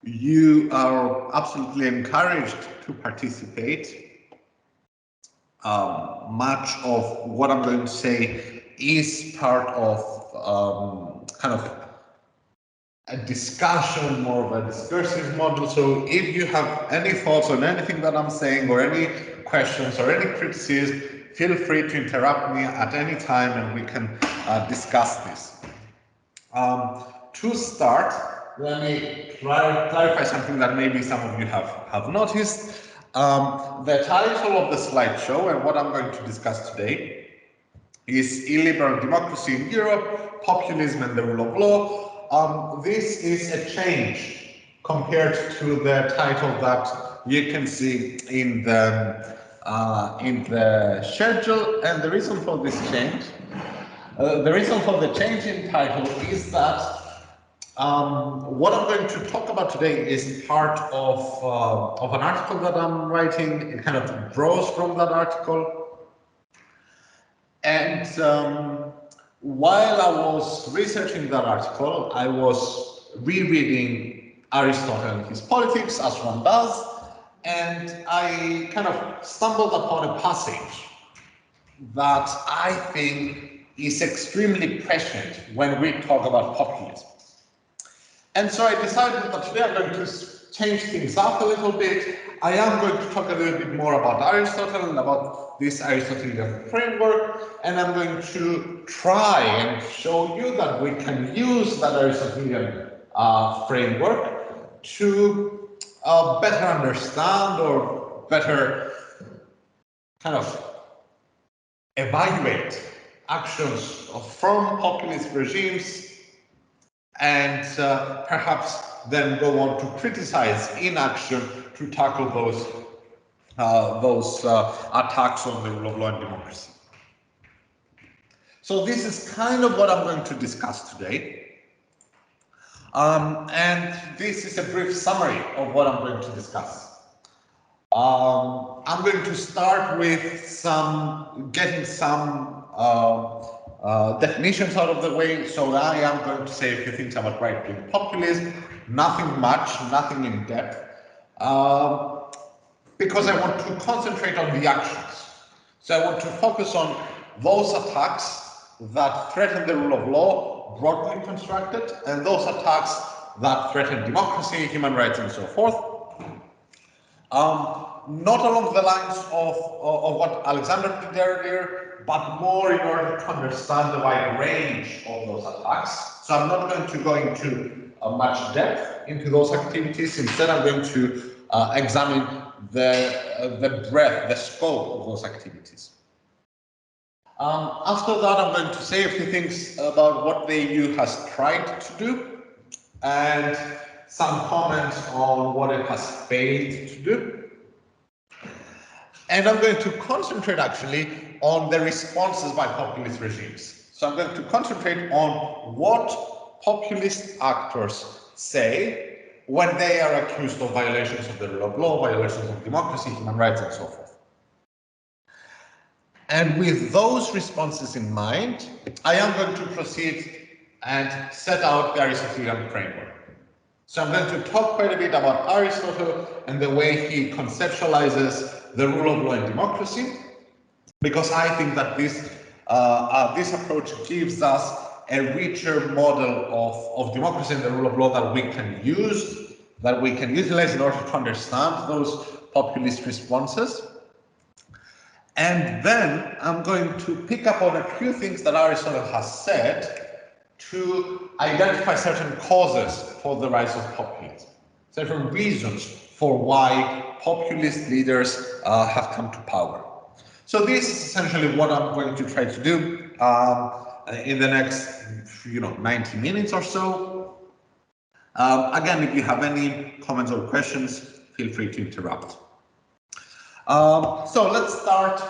You are absolutely encouraged to participate. Much of what I'm going to say is part of kind of a discussion, more of a discursive model. So if you have any thoughts on anything that I'm saying, or any questions or any criticism, feel free to interrupt me at any time and we can discuss this. To start, let me clarify something that maybe some of you have noticed. The title of the slideshow and what I'm going to discuss today is illiberal democracy in Europe, populism and the rule of law. This is a change compared to the title that you can see in the schedule, and the reason for this change, in title is that what I'm going to talk about today is part of an article that I'm writing. It kind of draws from that article. And while I was researching that article, I was rereading Aristotle and his Politics, as one does, and I kind of stumbled upon a passage that I think is extremely prescient when we talk about populism. And so I decided that today I'm going to change things up a little bit. I am going to talk a little bit more about Aristotle and about this Aristotelian framework, and I'm going to try and show you that we can use that Aristotelian framework to better understand or better kind of evaluate actions from populist regimes, and perhaps then go on to criticize inaction to tackle those attacks on the rule of law and democracy. So this is kind of what I'm going to discuss today. And this is a brief summary of what I'm going to discuss. I'm going to start with getting some definitions out of the way. So I am going to say a few things about right-wing populism, nothing much, nothing in depth, because I want to concentrate on the actions. So I want to focus on those attacks that threaten the rule of law, broadly constructed, and those attacks that threaten democracy, human rights, and so forth. Not along the lines of what Alexander did earlier, but more in order to understand the wide range of those attacks. So I'm not going to go into much depth into those activities. Instead, I'm going to examine the breadth, the scope of those activities. After that, I'm going to say a few things about what the EU has tried to do, and some comments on what it has failed to do. And I'm going to concentrate actually on the responses by populist regimes. So I'm going to concentrate on what populist actors say when they are accused of violations of the rule of law, violations of democracy, human rights, and so forth. And with those responses in mind, I am going to proceed and set out the Aristotelian framework. So I'm going to talk quite a bit about Aristotle and the way he conceptualizes the rule of law and democracy, because I think that this approach gives us a richer model of democracy and the rule of law that we can use, that we can utilize in order to understand those populist responses. And then I'm going to pick up on a few things that Aristotle has said to identify certain causes for the rise of populism, certain reasons for why populist leaders have come to power. So this is essentially what I'm going to try to do in the next 90 minutes or so. Again, if you have any comments or questions, feel free to interrupt. So let's start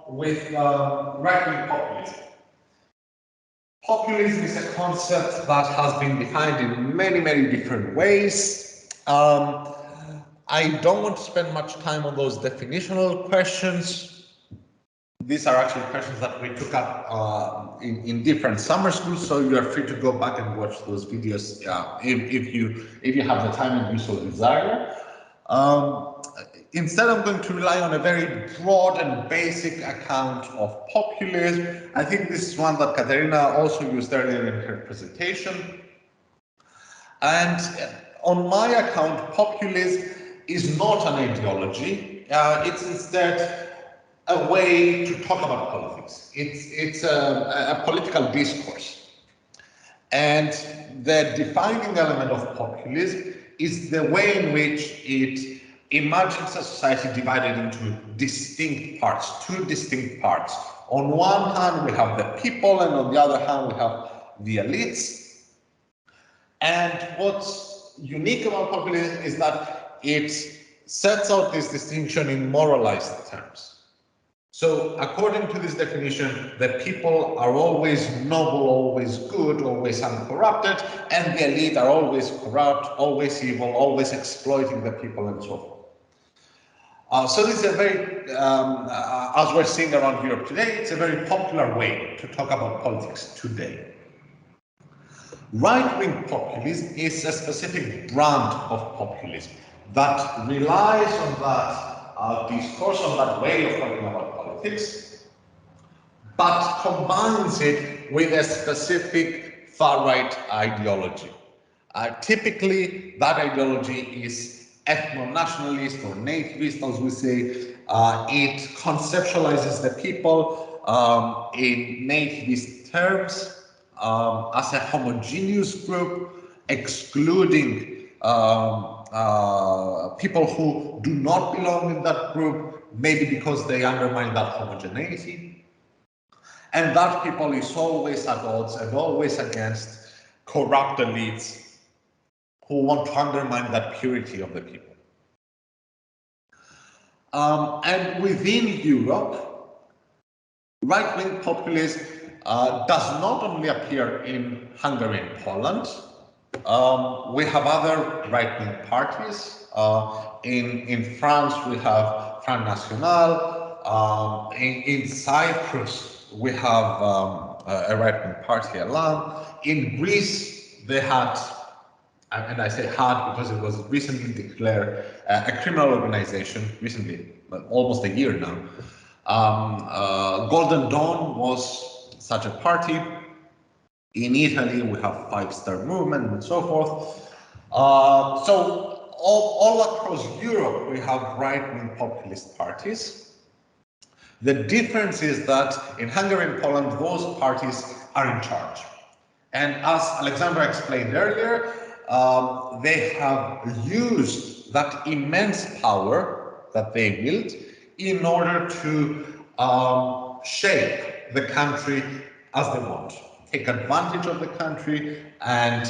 with right-wing populism. Populism is a concept that has been defined in many, many different ways. I don't want to spend much time on those definitional questions, these are actually questions that we took up in different summer schools, so you are free to go back and watch those videos if you have the time and you so desire. Instead, I'm going to rely on a very broad and basic account of populism. I think this is one that Katerina also used earlier in her presentation. And on my account, populism is not an ideology. It's instead a way to talk about politics. It's a political discourse. And the defining element of populism is the way in which it imagines a society divided into distinct parts, two distinct parts. On one hand, we have the people, and on the other hand, we have the elites. And what's unique about populism is that it sets out this distinction in moralized terms. So according to this definition, the people are always noble, always good, always uncorrupted, and the elite are always corrupt, always evil, always exploiting the people, and so forth. So this is a very, as we're seeing around Europe today, it's a very popular way to talk about politics today. Right-wing populism is a specific brand of populism that relies on that discourse, on that way of talking about politics, but combines it with a specific far-right ideology. Typically, that ideology is ethno-nationalist or nativist, as we say. It conceptualizes the people in nativist terms, as a homogeneous group, excluding people who do not belong in that group, maybe because they undermine that homogeneity. And that people is always at odds and always against corrupt elites who want to undermine that purity of the people. And within Europe, right-wing populism does not only appear in Hungary and Poland. We have other right-wing parties. In France, we have Front National. In Cyprus, we have a right-wing party, Elan. In Greece, they had, and I say had because it was recently declared a criminal organization, recently, almost a year now. Golden Dawn was such a party. In Italy, we have Five Star Movement and so forth. So all across Europe, we have right-wing populist parties. The difference is that in Hungary and Poland, those parties are in charge. And as Alexandra explained earlier, they have used that immense power that they wield in order to shape the country as they want. Take advantage of the country and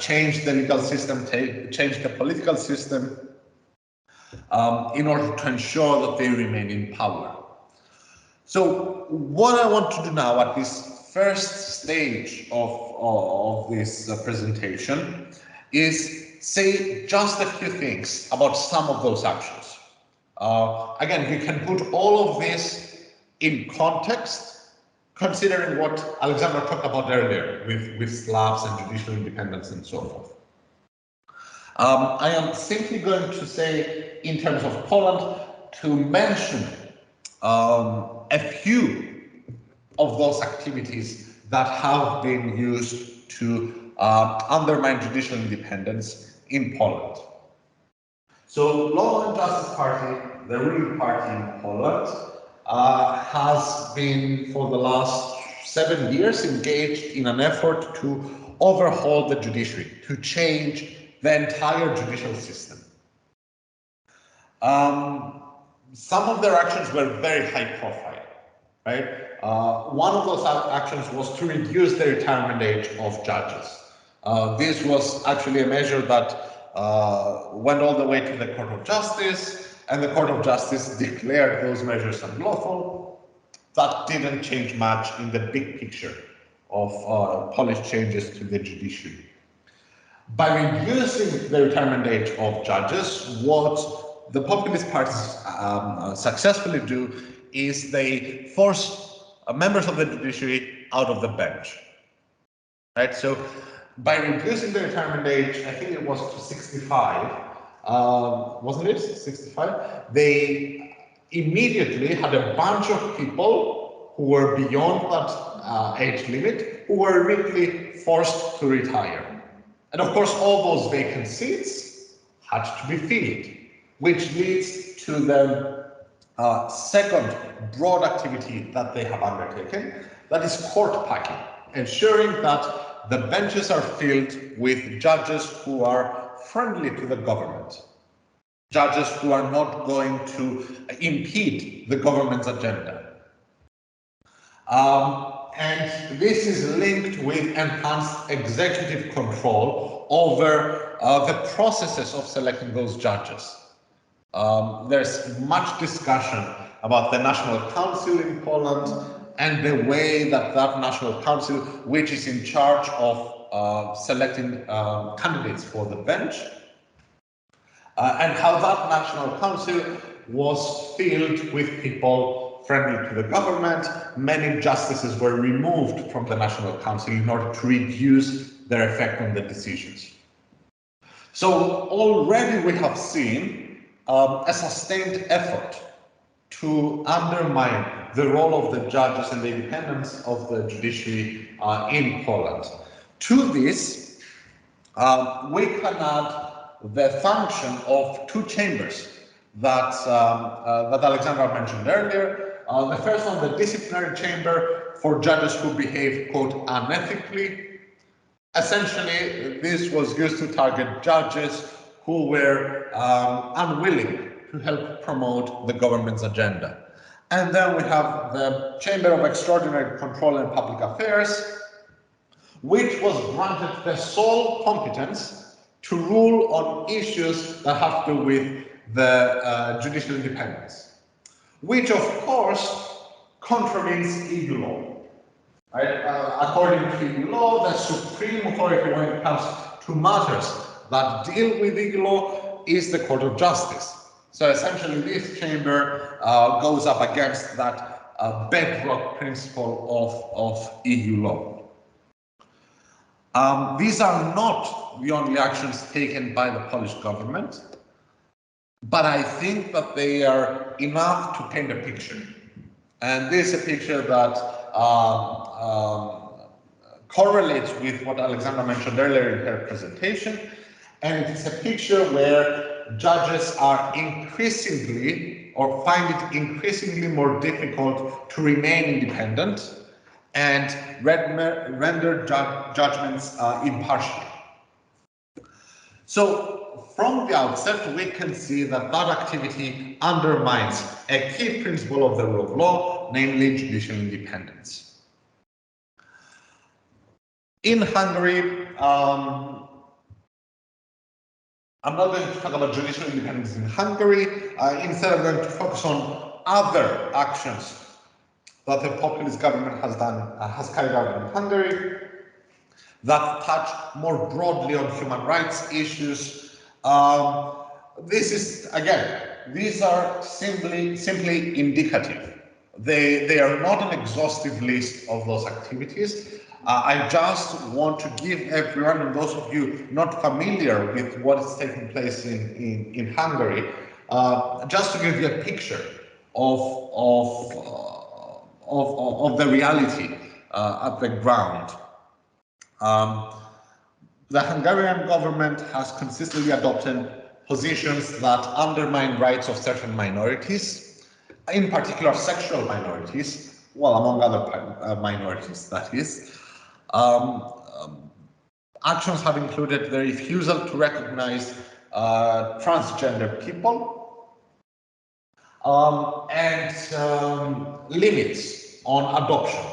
change the legal system, change the political system in order to ensure that they remain in power. So what I want to do now at this first stage of this presentation is say just a few things about some of those actions. Again, we can put all of this in context, considering what Alexandra talked about earlier with Slavs and judicial independence and so forth. I am simply going to say, in terms of Poland, to mention a few of those activities that have been used to undermine judicial independence in Poland. So, Law and Justice Party, the ruling party in Poland, has been for the last 7 years engaged in an effort to overhaul the judiciary, to change the entire judicial system. Some of their actions were very high profile, right? One of those actions was to reduce the retirement age of judges. This was actually a measure that went all the way to the Court of Justice, and the Court of Justice declared those measures unlawful. That didn't change much in the big picture of Polish changes to the judiciary. By reducing the retirement age of judges, what the populist parties successfully do is they force members of the judiciary out of the bench. Right? So by reducing the retirement age, I think it was to 65, wasn't it? 65? They immediately had a bunch of people who were beyond that age limit, who were immediately forced to retire. And of course, all those vacant seats had to be filled, which leads to the second broad activity that they have undertaken, that is court packing, ensuring that the benches are filled with judges who are friendly to the government, judges who are not going to impede the government's agenda. And this is linked with enhanced executive control over the processes of selecting those judges. There's much discussion about the National Council in Poland and the way that that National Council, which is in charge of selecting candidates for the bench, and how that National Council was filled with people friendly to the government. Many justices were removed from the National Council in order to reduce their effect on the decisions. So already we have seen a sustained effort to undermine the role of the judges and the independence of the judiciary in Poland. To this, we can add the function of two chambers that Alexandra mentioned earlier. The first one, the disciplinary chamber for judges who behave, quote, unethically. Essentially, this was used to target judges who were unwilling to help promote the government's agenda. And then we have the Chamber of Extraordinary Control and Public Affairs, which was granted the sole competence to rule on issues that have to do with the judicial independence, which of course contravenes EU law. Right? According to EU law, the supreme authority when it comes to matters that deal with EU law is the Court of Justice. So essentially this chamber goes up against that bedrock principle of EU law. These are not the only actions taken by the Polish government, but I think that they are enough to paint a picture. And this is a picture that correlates with what Alexandra mentioned earlier in her presentation. And it is a picture where judges are increasingly, or find it increasingly more difficult to remain independent and render judgments impartially. So from the outset, we can see that that activity undermines a key principle of the rule of law, namely judicial independence. In Hungary, I'm not going to talk about judicial independence in Hungary. Instead, I'm going to focus on other actions that the populist government has carried out in Hungary that touch more broadly on human rights issues. This is, again, these are simply indicative. They are not an exhaustive list of those activities. I just want to give everyone, and those of you not familiar with what is taking place in Hungary, just to give you a picture of the reality at the ground. The Hungarian government has consistently adopted positions that undermine rights of certain minorities, in particular sexual minorities, well, among other minorities, that is. Actions have included the refusal to recognize transgender people and limits on adoption,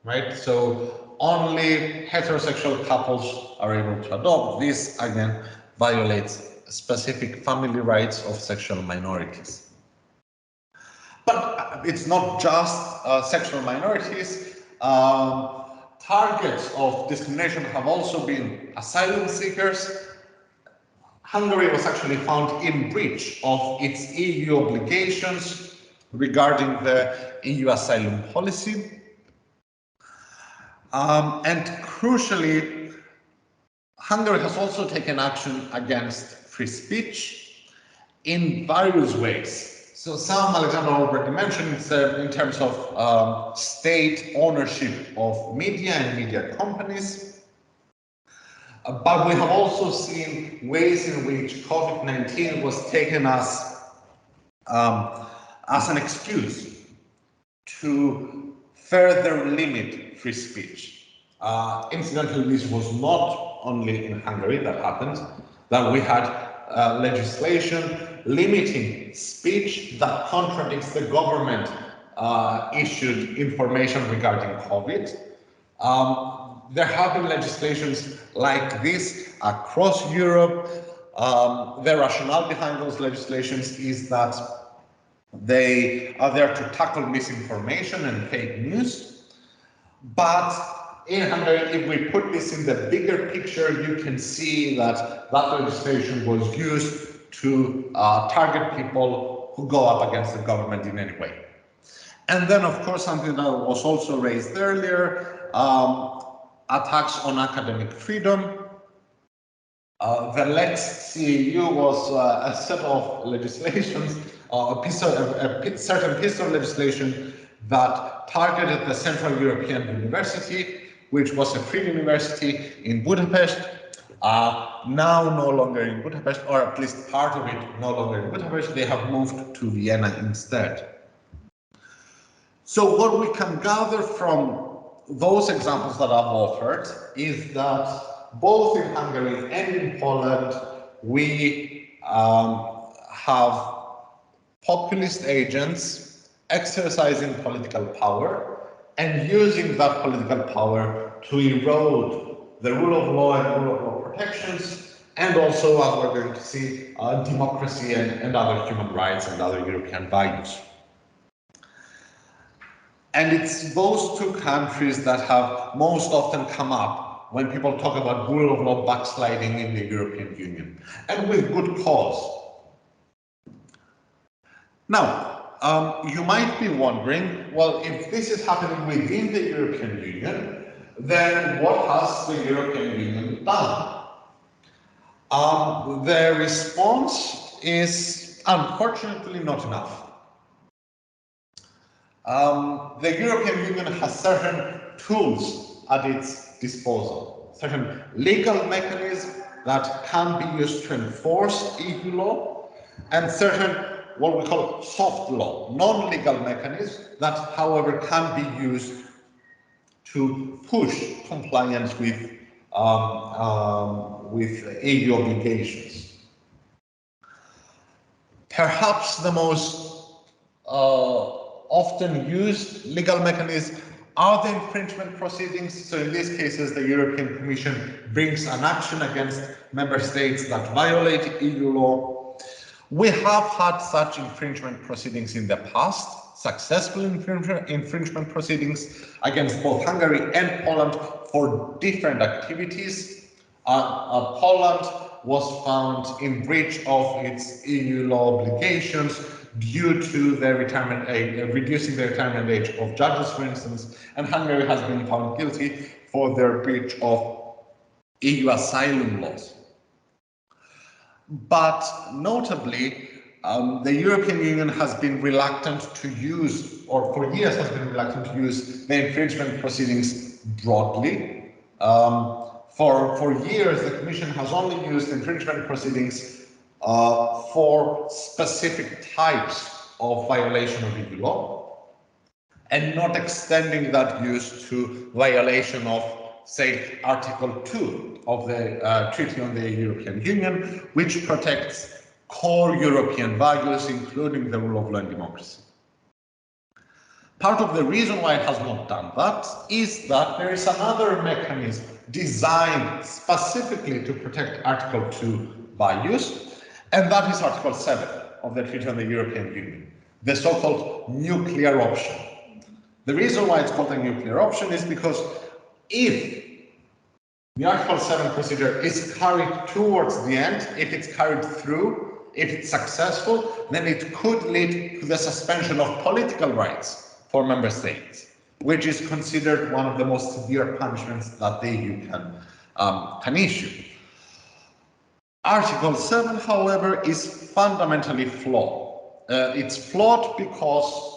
right? So only heterosexual couples are able to adopt. This, again, violates specific family rights of sexual minorities. But it's not just sexual minorities. Targets of discrimination have also been asylum seekers. Hungary was actually found in breach of its EU obligations regarding the EU asylum policy. And crucially, Hungary has also taken action against free speech in various ways. So some Alexander already mentioned in terms of state ownership of media and media companies. But we have also seen ways in which COVID-19 was taken as an excuse to further limit free speech. Incidentally, this was not only in Hungary that happened, that we had legislation limiting speech that contradicts the government issued information regarding COVID. There have been legislations like this across Europe. The rationale behind those legislations is that they are there to tackle misinformation and fake news. But in Hungary, if we put this in the bigger picture, you can see that that legislation was used to target people who go up against the government in any way. And then, of course, something that was also raised earlier, attacks on academic freedom. The Lex CEU was a set of legislations, a certain piece of legislation that targeted the Central European University, which was a free university in Budapest, now no longer in Budapest, or at least part of it no longer in Budapest. They have moved to Vienna instead. So what we can gather from those examples that I've offered is that both in Hungary and in Poland, we have populist agents exercising political power and using that political power to erode the rule of law and rule of law protections, and also, as we're going to see, democracy and other human rights and other European values. And it's those two countries that have most often come up when people talk about rule of law backsliding in the European Union, and with good cause. Now, you might be wondering, well, if this is happening within the European Union, then what has the European Union done? The response is unfortunately not enough. The European Union has certain tools at its disposal, certain legal mechanisms that can be used to enforce EU law, and certain what we call soft law, non-legal mechanisms that, however, can be used to push compliance with EU obligations. Perhaps the most often used legal mechanisms are the infringement proceedings. So in these cases, the European Commission brings an action against member states that violate EU law. We have had such infringement proceedings in the past, successful infringement proceedings against both Hungary and Poland for different activities. Poland was found in breach of its EU law obligations due to the retirement age, reducing the retirement age of judges, for instance, and Hungary has been found guilty for their breach of EU asylum laws. But notably, the European Union has been reluctant to use, or for years has been reluctant to use, the infringement proceedings broadly. For years, the Commission has only used infringement proceedings for specific types of violation of EU law, and not extending that use to violation of, say, Article 2 of the Treaty on the European Union, which protects core European values, including the rule of law and democracy. Part of the reason why it has not done that is that there is another mechanism designed specifically to protect Article 2 values, and that is Article 7 of the Treaty on the European Union, the so-called nuclear option. The reason why it's called a nuclear option is because if the Article 7 procedure is carried towards the end, if it's carried through, if it's successful, then it could lead to the suspension of political rights for member states, which is considered one of the most severe punishments that the EU can issue. Article 7, however, is fundamentally flawed. It's flawed because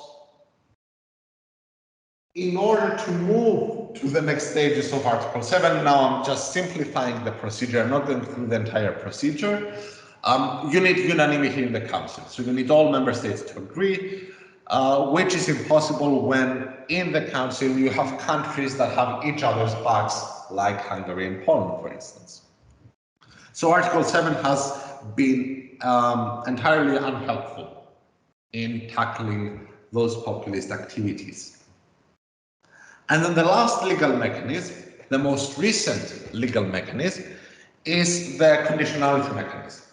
in order to move to the next stages of Article 7, now I'm just simplifying the procedure, I'm not going through the entire procedure. You need unanimity in the Council, so you need all member states to agree, which is impossible when in the Council you have countries that have each other's backs, like Hungary and Poland, for instance. So Article 7 has been entirely unhelpful in tackling those populist activities. And then the last legal mechanism, the most recent legal mechanism, is the conditionality mechanism,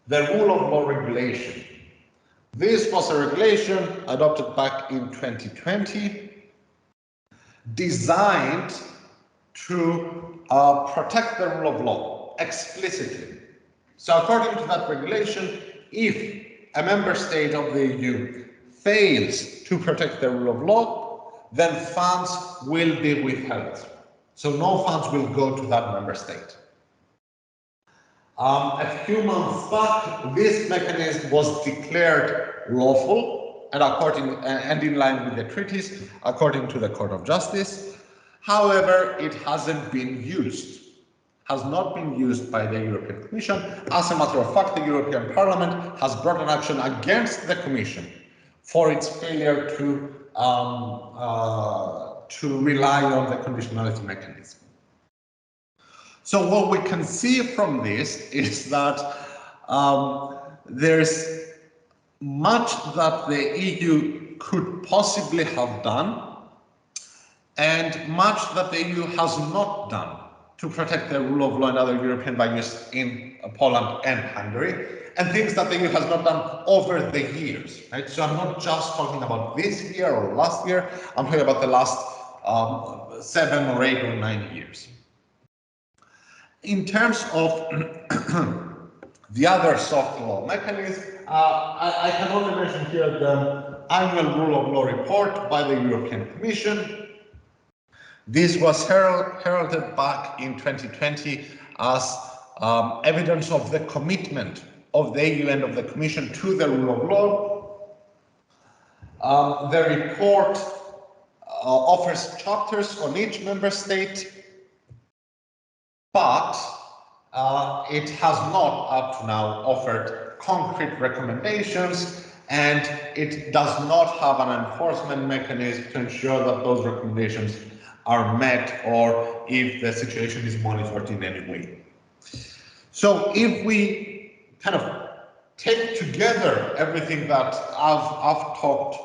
the rule of law regulation. This was a regulation adopted back in 2020, designed to protect the rule of law explicitly. So according to that regulation, if a member state of the EU fails to protect the rule of law, then funds will be withheld. So no funds will go to that member state. A few months back, this mechanism was declared lawful and in line with the treaties, according to the Court of Justice. However, it hasn't been used, has not been used by the European Commission. As a matter of fact, the European Parliament has brought an action against the Commission for its failure to rely on the conditionality mechanism. So what we can see from this is that there's much that the EU could possibly have done and much that the EU has not done to protect the rule of law and other European values in Poland and Hungary, and things that the EU has not done over the years. Right? So I'm not just talking about this year or last year, I'm talking about the last 7 or 8 or 9 years. In terms of the other soft law mechanism, I can only mention here the annual rule of law report by the European Commission. This was heralded back in 2020 as evidence of the commitment of the EU and of the Commission to the rule of law. The report offers chapters on each member state, but it has not up to now offered concrete recommendations, and it does not have an enforcement mechanism to ensure that those recommendations are met or if the situation is monitored in any way. So if we kind of take together everything that I've talked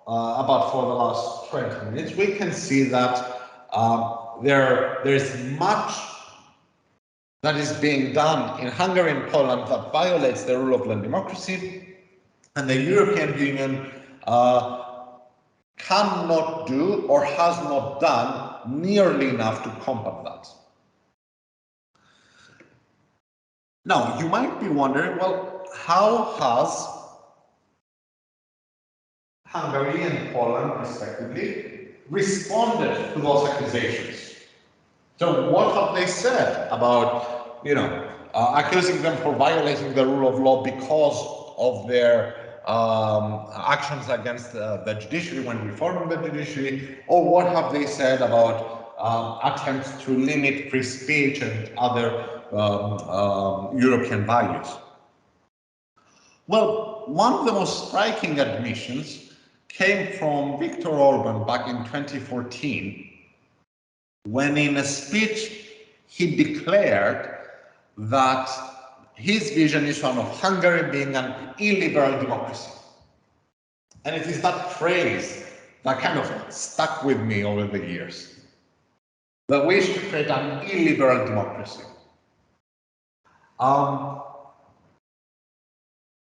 about for the last 20 minutes, we can see that there's much that is being done in Hungary and Poland that violates the rule of law and democracy, and the European Union cannot do or has not done nearly enough to combat that. Now, you might be wondering, well, how has Hungary and Poland, respectively, responded to those accusations? So what have they said about, accusing them for violating the rule of law because of their actions against the judiciary when reforming the judiciary, or what have they said about attempts to limit free speech and other European values? Well, one of the most striking admissions came from Viktor Orban back in 2014, when in a speech he declared that his vision is one of Hungary being an illiberal democracy. And it is that phrase that kind of stuck with me over the years. The wish to create an illiberal democracy.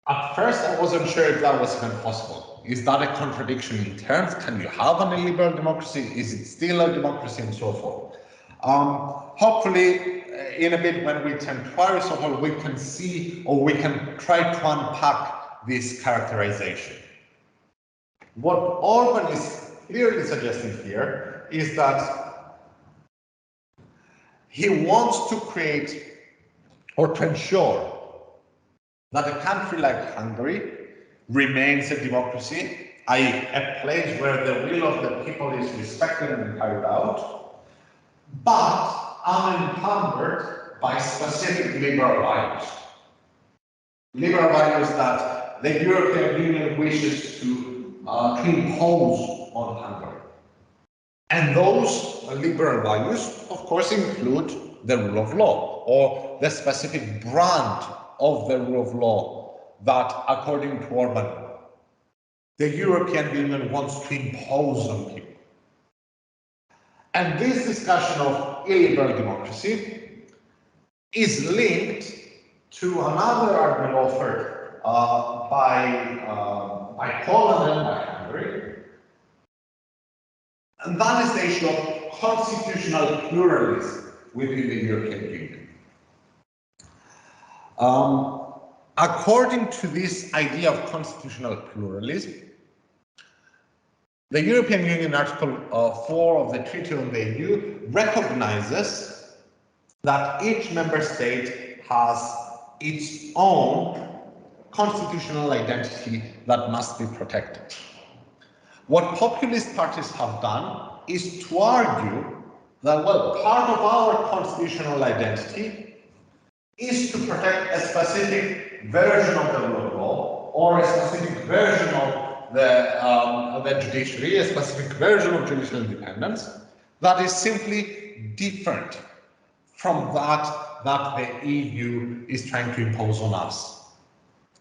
At first, I wasn't sure if that was even possible. Is that a contradiction in terms? Can you have an illiberal democracy? Is it still a democracy, and so forth? Hopefully, in a bit, when we turn to Aristotle, we can see, or we can try to unpack this characterization. What Orban is clearly suggesting here is that he wants to create or to ensure that a country like Hungary remains a democracy, i.e. a place where the will of the people is respected and carried out, but unencumbered by specific liberal values. Liberal values that the European Union wishes to impose on Hungary. And those liberal values, of course, include the rule of law, or the specific brand of the rule of law that, according to Orban, the European Union wants to impose on people. And this discussion of illiberal democracy is linked to another argument offered by Poland and by Hungary, and that is the issue of constitutional pluralism within the European Union. According to this idea of constitutional pluralism, the European Union Article 4 of the Treaty on the EU recognizes that each member state has its own constitutional identity that must be protected. What populist parties have done is to argue that, well, part of our constitutional identity is to protect a specific version of the rule of law, or a specific version of the judiciary, a specific version of judicial independence that is simply different from that the EU is trying to impose on us.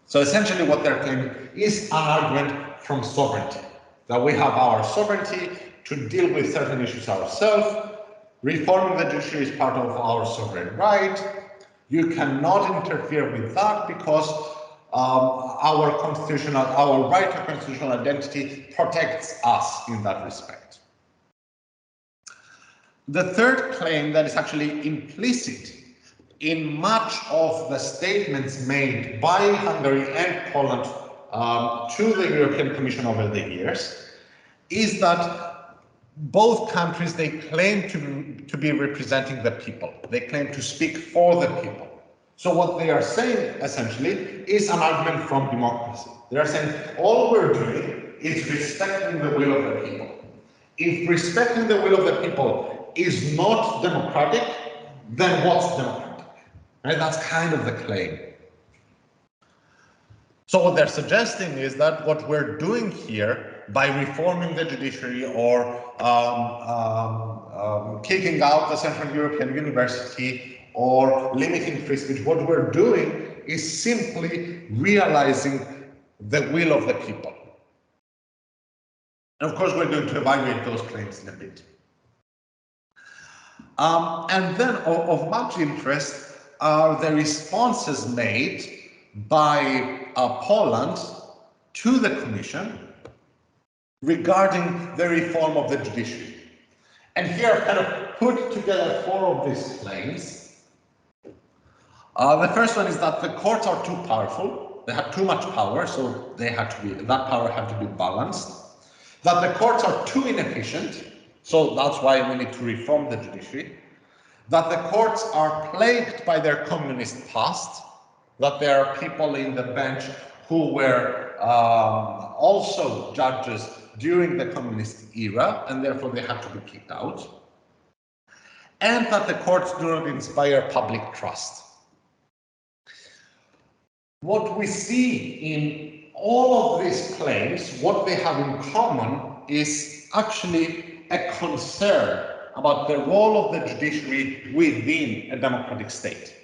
So essentially what they're claiming is an argument from sovereignty, that we have our sovereignty to deal with certain issues ourselves. Reforming the judiciary is part of our sovereign right. You cannot interfere with that because our right to constitutional identity protects us in that respect. The third claim that is actually implicit in much of the statements made by Hungary and Poland to the European Commission over the years is that both countries, they claim to be representing the people. They claim to speak for the people. So what they are saying, essentially, is an argument from democracy. They are saying, all we're doing is respecting the will of the people. If respecting the will of the people is not democratic, then what's democratic? Right? That's kind of the claim. So what they're suggesting is that what we're doing here by reforming the judiciary or kicking out the Central European University or limiting free speech, what we're doing is simply realizing the will of the people. And of course, we're going to evaluate those claims in a bit. And then of much interest are the responses made by Poland to the Commission regarding the reform of the judiciary. And here I've kind of put together four of these claims. The first one is that the courts are too powerful. They have too much power, so that power had to be balanced. That the courts are too inefficient, so that's why we need to reform the judiciary. That the courts are plagued by their communist past, that there are people in the bench who were also judges during the communist era, and therefore they have to be kicked out. And that the courts do not inspire public trust. What we see in all of these claims, what they have in common is actually a concern about the role of the judiciary within a democratic state.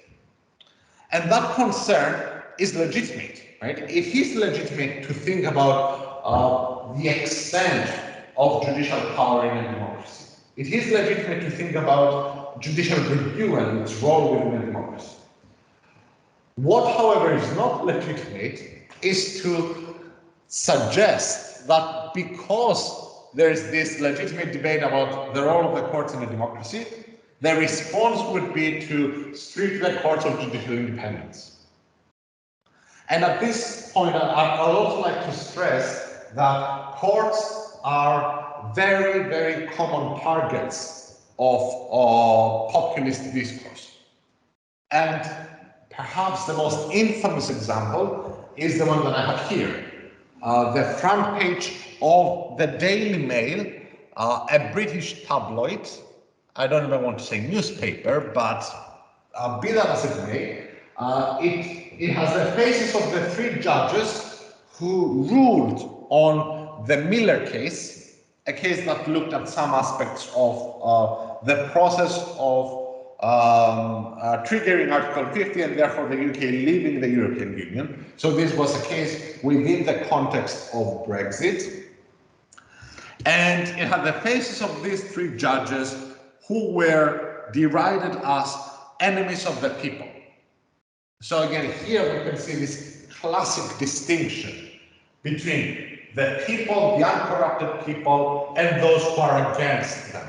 And that concern is legitimate, right? It is legitimate to think about the extent of judicial power in a democracy. It is legitimate to think about judicial review and its role within a democracy. What, however, is not legitimate is to suggest that because there is this legitimate debate about the role of the courts in a democracy, the response would be to strip the courts of judicial independence. And at this point, I'd also like to stress that courts are very, very common targets of populist discourse. And perhaps the most infamous example is the one that I have here. The front page of the Daily Mail, a British tabloid. I don't even want to say newspaper, but be that as it may, it has the faces of the three judges who ruled on the Miller case, a case that looked at some aspects of the process of triggering Article 50 and therefore the UK leaving the European Union. So this was a case within the context of Brexit. And it had the faces of these three judges who were derided as enemies of the people. So again, here we can see this classic distinction between the people, the uncorrupted people, and those who are against them.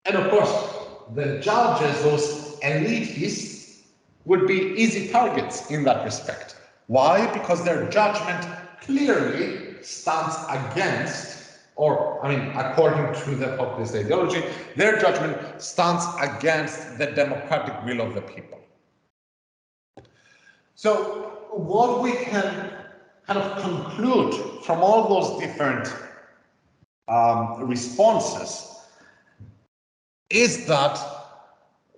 And of course, the judges, those elitists, would be easy targets in that respect. Why? Because their judgment clearly stands against, or I mean, according to the populist ideology, their judgment stands against the democratic will of the people. So what we can kind of conclude from all those different responses is that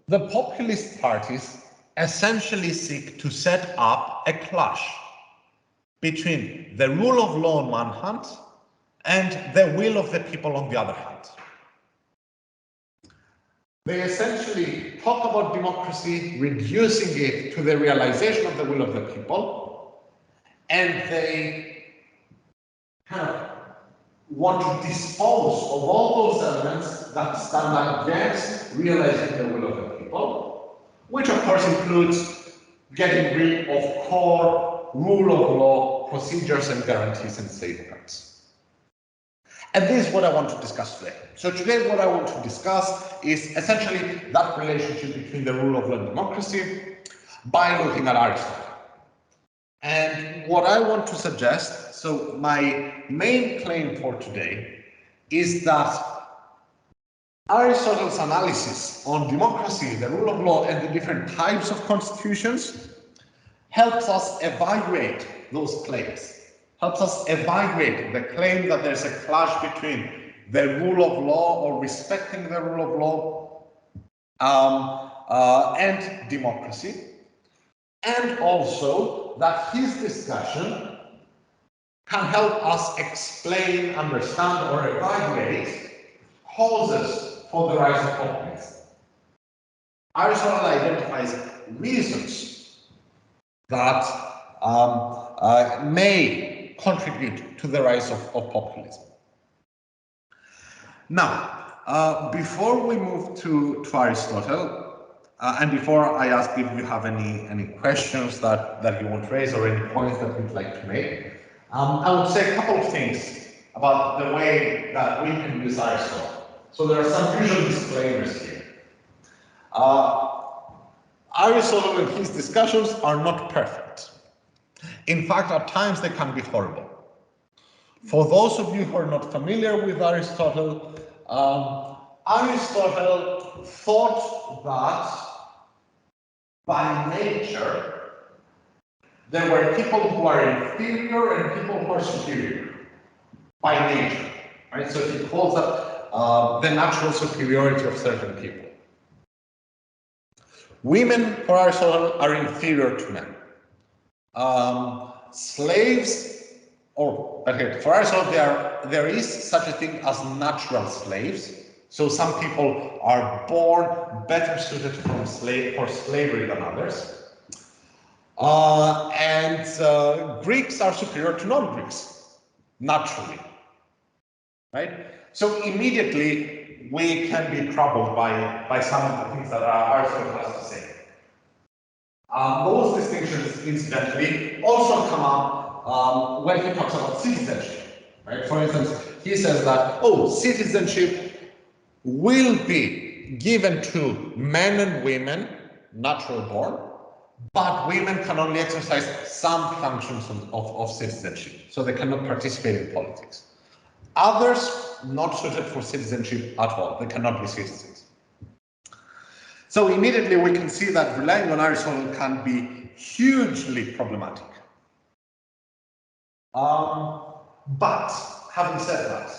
the populist parties essentially seek to set up a clash between the rule of law on one hand and the will of the people on the other hand. They essentially talk about democracy, reducing it to the realization of the will of the people, and they kind of want to dispose of all those elements that stand against realizing the will of the people, which of course includes getting rid of core rule of law procedures and guarantees and safeguards. And this is what I want to discuss today. So today what I want to discuss is essentially that relationship between the rule of law and democracy by looking at Aristotle. And what I want to suggest, so my main claim for today is that Aristotle's analysis on democracy, the rule of law, and the different types of constitutions helps us evaluate those claims, helps us evaluate the claim that there's a clash between the rule of law or respecting the rule of law and democracy, and also that his discussion can help us explain, understand, or evaluate causes for the rise of populism. Aristotle identifies reasons that may contribute to the rise of populism. Now, before we move to Aristotle, and before I ask if you have any questions that you want to raise or any points that you'd like to make, I would say a couple of things about the way that we can use Aristotle. So there are some usual disclaimers here. Aristotle and his discussions are not perfect. In fact, at times they can be horrible. For those of you who are not familiar with Aristotle, Aristotle thought that by nature there were people who are inferior and people who are superior by nature, right? So he calls that the natural superiority of certain people. Women, for Aristotle, are inferior to men. Slaves, or okay, for Aristotle, there is such a thing as natural slaves. So some people are born better suited for slavery than others. Greeks are superior to non-Greeks, naturally, right? So immediately we can be troubled by some of the things that Aristotle has to say. Those distinctions, incidentally, also come up when he talks about citizenship, right? For instance, he says that, citizenship will be be given to men and women, natural born, but women can only exercise some functions of citizenship, so they cannot participate in politics. Others not suited for citizenship at all, they cannot be citizens. So immediately we can see that relying on Aristotle can be hugely problematic. But having said that,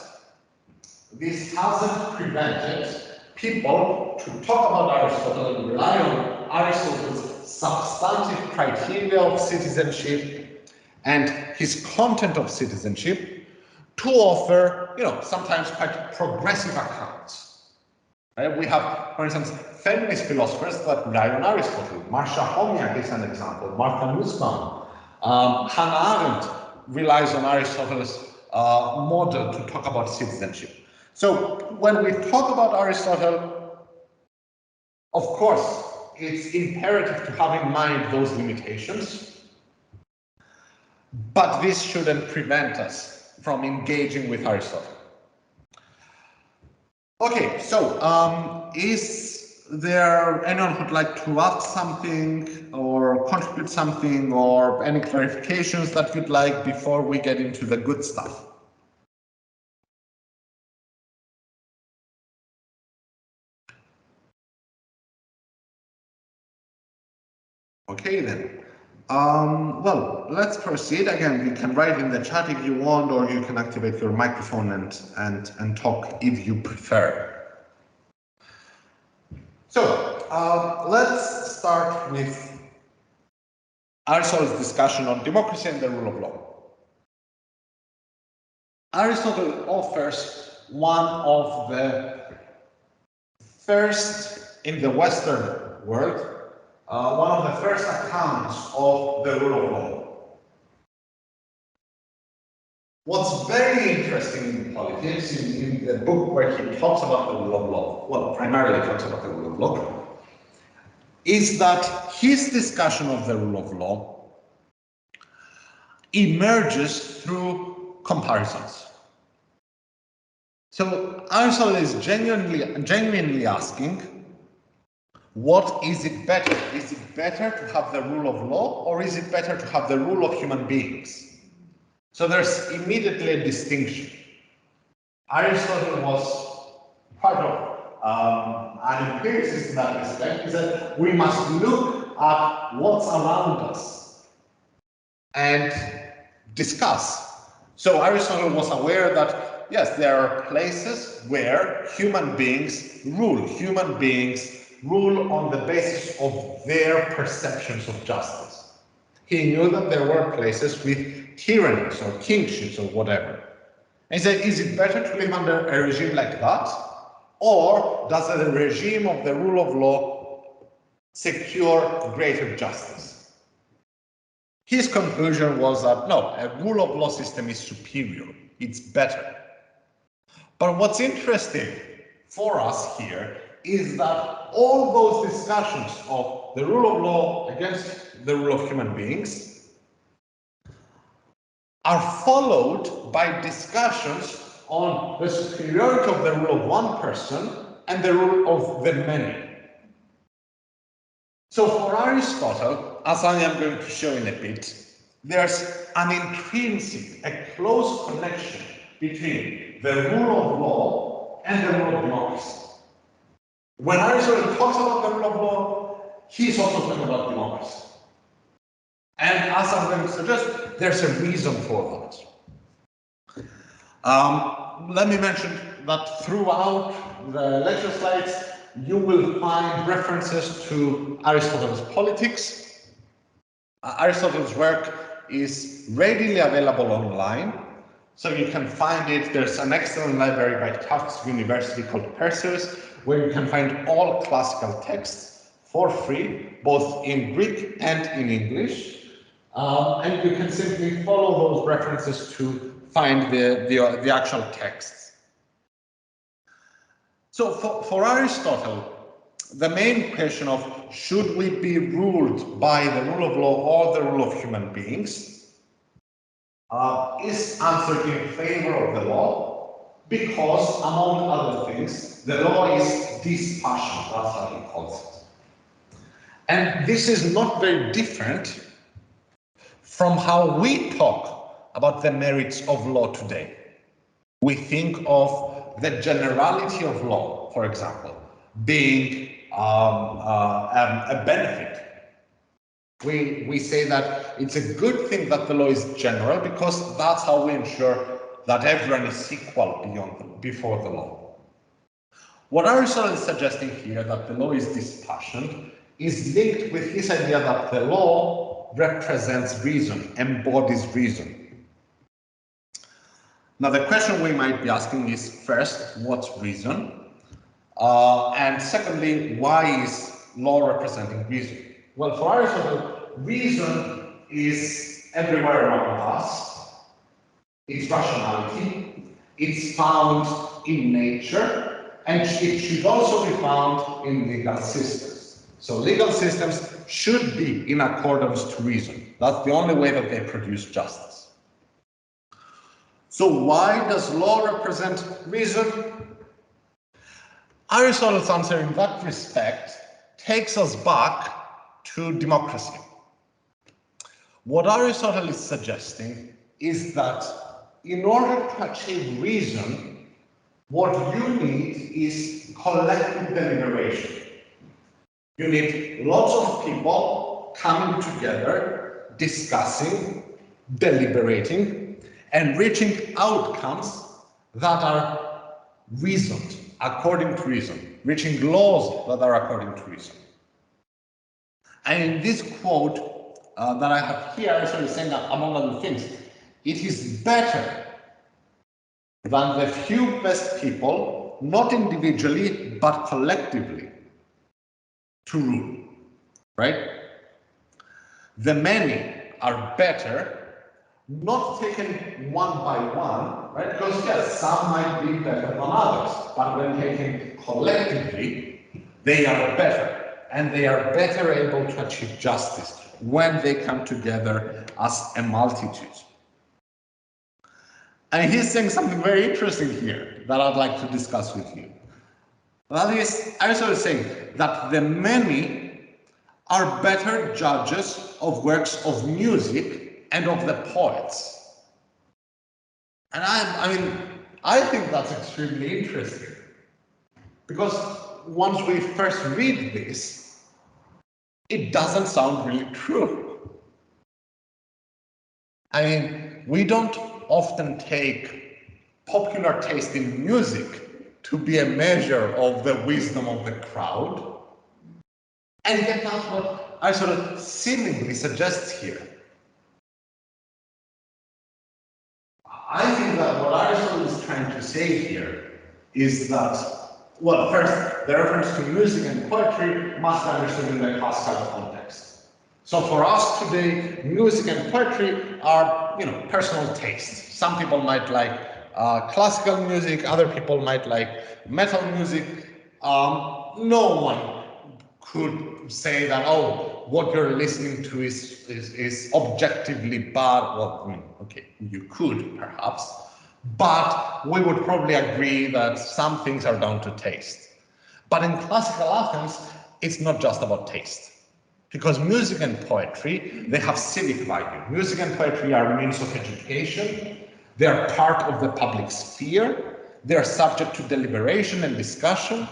this hasn't prevented people to talk about Aristotle and rely on Aristotle's substantive criteria of citizenship and his content of citizenship to offer, sometimes quite progressive accounts. Right? We have, for instance, feminist philosophers that rely on Aristotle. Marcia Homiak is an example. Martha Nussbaum. Hannah Arendt relies on Aristotle's model to talk about citizenship. So when we talk about Aristotle, of course, it's imperative to have in mind those limitations, but this shouldn't prevent us from engaging with Aristotle. Okay, so is there anyone who'd like to ask something or contribute something or any clarifications that you'd like before we get into the good stuff? Okay then. Well, let's proceed. Again, you can write in the chat if you want, or you can activate your microphone and talk if you prefer. So let's start with Aristotle's discussion on democracy and the rule of law. Aristotle offers one of the first in the Western world, one of the first accounts of the rule of law. What's very interesting in politics, in the book where he talks about the rule of law, well, primarily talks about the rule of law, is that his discussion of the rule of law emerges through comparisons. So Aristotle is genuinely asking, what is it better? Is it better to have the rule of law, or is it better to have the rule of human beings? So there's immediately a distinction. Aristotle was part of an empiricist in that respect, is that we must look at what's around us and discuss. So Aristotle was aware that, yes, there are places where human beings rule. Human beings rule on the basis of their perceptions of justice. He knew that there were places with tyrannies or kingships or whatever. And he said, is it better to live under a regime like that? Or does the regime of the rule of law secure greater justice? His conclusion was that no, a rule of law system is superior, it's better. But what's interesting for us here is that all those discussions of the rule of law against the rule of human beings are followed by discussions on the superiority of the rule of one person and the rule of the many. So for Aristotle, as I am going to show in a bit, there's an intrinsic, a close connection between the rule of law and the rule of democracy. When Aristotle talks about the rule of law, he's also talking about democracy. And as I'm going to suggest, there's a reason for that. Let me mention that throughout the lecture slides, you will find references to Aristotle's Politics. Aristotle's work is readily available online, so you can find it. There's an excellent library by Tufts University called Perseus, where you can find all classical texts for free, both in Greek and in English. And you can simply follow those references to find the actual texts. So for Aristotle, the main question of should we be ruled by the rule of law or the rule of human beings is answered in favor of the law, because among other things, the law is dispassion, that's how he calls it. And this is not very different from how we talk about the merits of law today. We think of the generality of law, for example, being a benefit. We say that it's a good thing that the law is general because that's how we ensure that everyone is equal before the law. What Aristotle is suggesting here, that the law is dispassionate, is linked with his idea that the law represents reason, embodies reason. Now, the question we might be asking is, first, what's reason? And secondly, why is law representing reason? Well, for Aristotle, reason is everywhere around us. It's rationality. It's found in nature, and it should also be found in legal systems. So legal systems should be in accordance to reason. That's the only way that they produce justice. So why does law represent reason? Aristotle's answer in that respect takes us back to democracy. What Aristotle is suggesting is that in order to achieve reason, what you need is collective deliberation. You need lots of people coming together, discussing, deliberating, and reaching outcomes that are reasoned according to reason, reaching laws that are according to reason. And in this quote that I have here, Aristotle is saying that, among other things, it is better than the few best people, not individually, but collectively, to rule, right? The many are better, not taken one by one, right? Because yes, some might be better than others, but when taken collectively, they are better. And they are better able to achieve justice when they come together as a multitude. And he's saying something very interesting here that I'd like to discuss with you. That is, Aristotle is saying that the many are better judges of works of music and of the poets. And I think that's extremely interesting. Because once we first read this, it doesn't sound really true. I mean, we don't often take popular taste in music to be a measure of the wisdom of the crowd. And yet that's what Aristotle seemingly suggests here. I think that what Aristotle is trying to say here is that, well, first, the reference to music and poetry must be understood in the classical context. So for us today, music and poetry are, personal tastes. Some people might like classical music, other people might like metal music. No one could say that, oh, what you're listening to is objectively bad. Well, okay, you could perhaps, but we would probably agree that some things are down to taste. But in classical Athens, it's not just about taste. Because music and poetry, they have civic value. Music and poetry are means of education. They are part of the public sphere. They are subject to deliberation and discussion.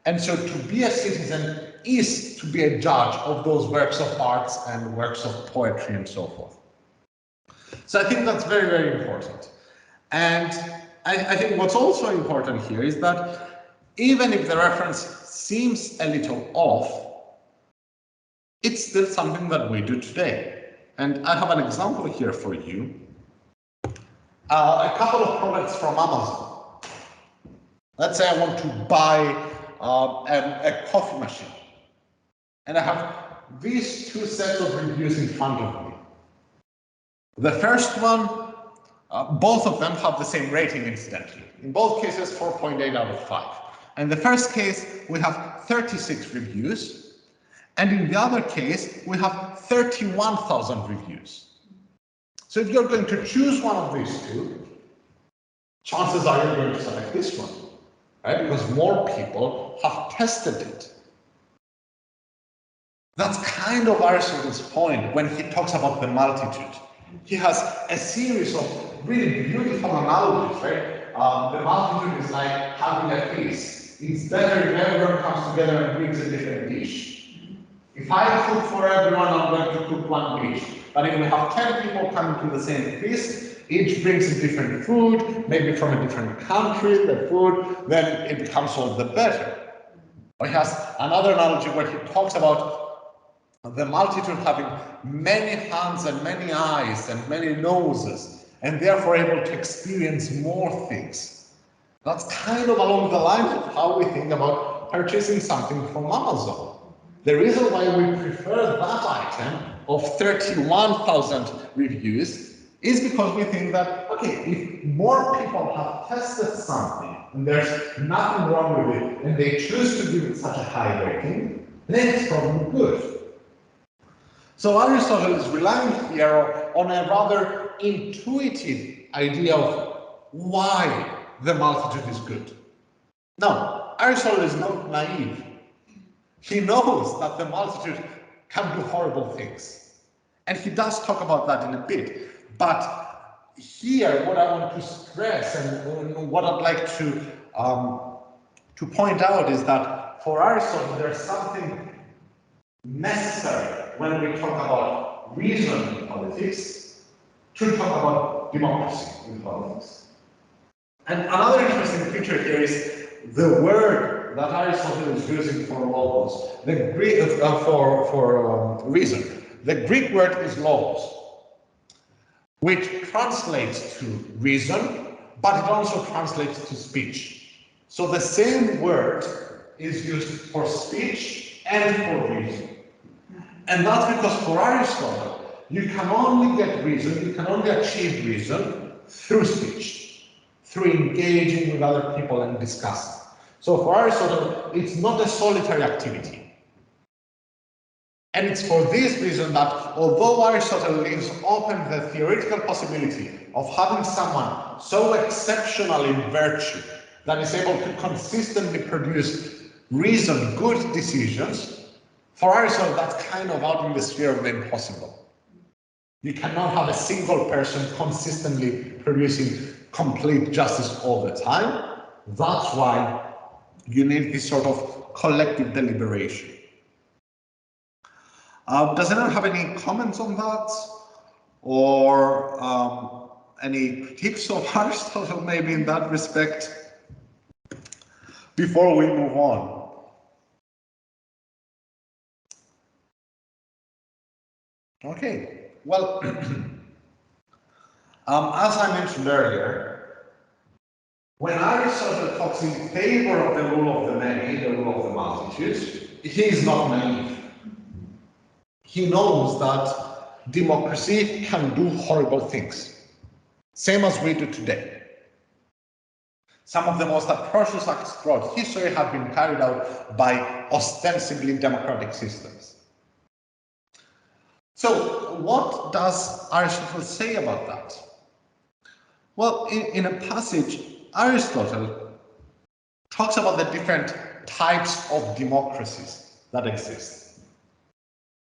And so to be a citizen is to be a judge of those works of arts and works of poetry and so forth. So I think that's very, very important. And I think what's also important here is that even if the reference seems a little off, it's still something that we do today. And I have an example here for you. A couple of products from Amazon. Let's say I want to buy a coffee machine. And I have these two sets of reviews in front of me. The first one, both of them have the same rating, incidentally. In both cases, 4.8 out of 5. And in the first case, we have 36 reviews. And in the other case, we have 31,000 reviews. So if you're going to choose one of these two, chances are you're going to select this one, right? Because more people have tested it. That's kind of Aristotle's point when he talks about the multitude. He has a series of really beautiful analogies, right? The multitude is like having a feast. It's better if everyone comes together and brings a different dish. If I cook for everyone, I'm going to cook one dish. But if we have 10 people coming to the same feast, each brings a different food, maybe from a different country, the food, then it becomes all the better. Or he has another analogy where he talks about the multitude having many hands and many eyes and many noses, and therefore able to experience more things. That's kind of along the lines of how we think about purchasing something from Amazon. The reason why we prefer that item of 31,000 reviews is because we think that, okay, if more people have tested something and there's nothing wrong with it, and they choose to give it such a high rating, then it's probably good. So Aristotle is relying here on a rather intuitive idea of why the multitude is good. Now, Aristotle is not naive. He knows that the multitude can do horrible things. And he does talk about that in a bit. But here, what I want to stress and what I'd like to point out is that for Aristotle, there's something necessary when we talk about reason in politics to talk about democracy in politics. And another interesting feature here is the word that Aristotle is using for logos, the Greek for reason. The Greek word is logos, which translates to reason, but it also translates to speech. So the same word is used for speech and for reason. And that's because for Aristotle, you can only get reason, you can only achieve reason through speech, through engaging with other people and discussing. So for Aristotle, it's not a solitary activity. And it's for this reason that although Aristotle leaves open the theoretical possibility of having someone so exceptional in virtue that is able to consistently produce reasoned, good decisions, for Aristotle, that's kind of out in the sphere of the impossible. You cannot have a single person consistently producing complete justice all the time. That's why you need this sort of collective deliberation. Does anyone have any comments on that? Or any critiques of Aristotle maybe in that respect? Before we move on. Okay, well, as I mentioned earlier, when Aristotle talks in favor of the rule of the many, the rule of the multitude, he is not naive. He knows that democracy can do horrible things, same as we do today. Some of the most atrocious acts throughout history have been carried out by ostensibly democratic systems. So what does Aristotle say about that? Well, in a passage, Aristotle talks about the different types of democracies that exist.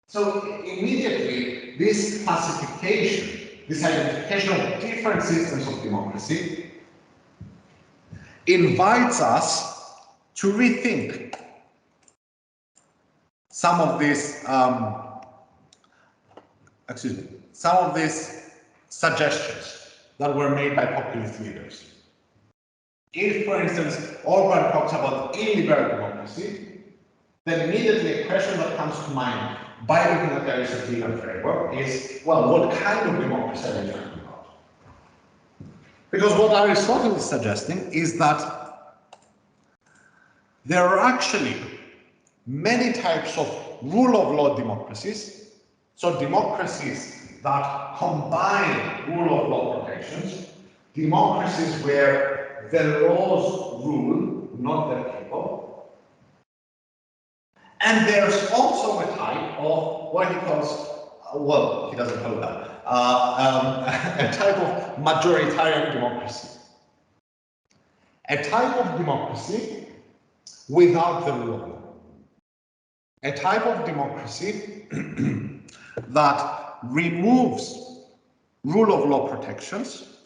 So immediately, this classification, this identification of different systems of democracy invites us to rethink some of these suggestions that were made by populist leaders. If, for instance, Orban talks about illiberal democracy, then immediately a question that comes to mind by looking at the Aristotelian framework is, well, what kind of democracy are we talking about? Because what Aristotle is suggesting is that there are actually many types of rule of law democracies, so democracies that combine rule of law protections, democracies where the laws rule, not the people. And there's also a type of what he calls, well, he doesn't call it that, a type of majoritarian democracy. A type of democracy without the rule of law. A type of democracy that removes rule of law protections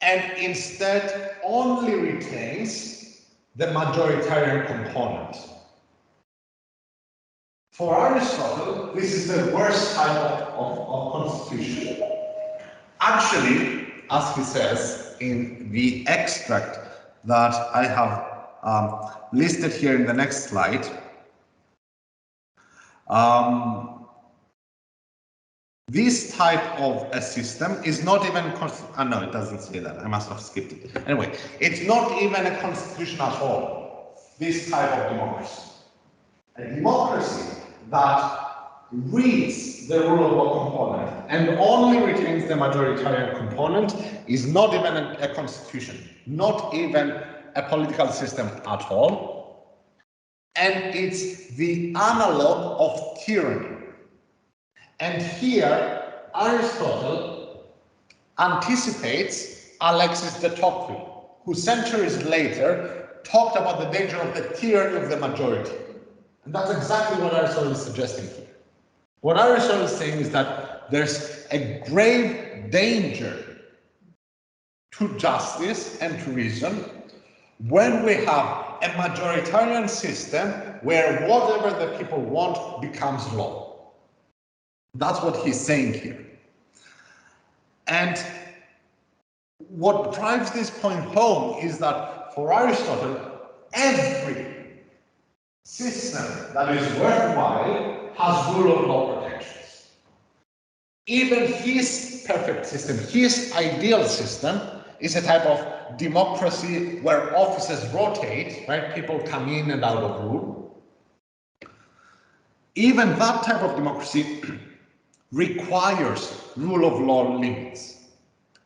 and instead only retains the majoritarian component. For Aristotle, this is the worst type of constitution. Actually, as he says in the extract that I have listed here in the next slide, this type of a system is not even, no, it doesn't say that, I must have skipped it. Anyway, it's not even a constitution at all, this type of democracy. A democracy that reads the rule of law component and only retains the majoritarian component is not even a constitution, not even a political system at all. And it's the analog of tyranny. And here, Aristotle anticipates Alexis de Tocqueville, who centuries later talked about the danger of the tyranny of the majority. And that's exactly what Aristotle is suggesting here. What Aristotle is saying is that there's a grave danger to justice and to reason when we have a majoritarian system where whatever the people want becomes law. That's what he's saying here. And what drives this point home is that for Aristotle, every system that is worthwhile has rule of law protections. Even his perfect system, his ideal system, is a type of democracy where offices rotate, right? People come in and out of rule. Even that type of democracy requires rule of law limits.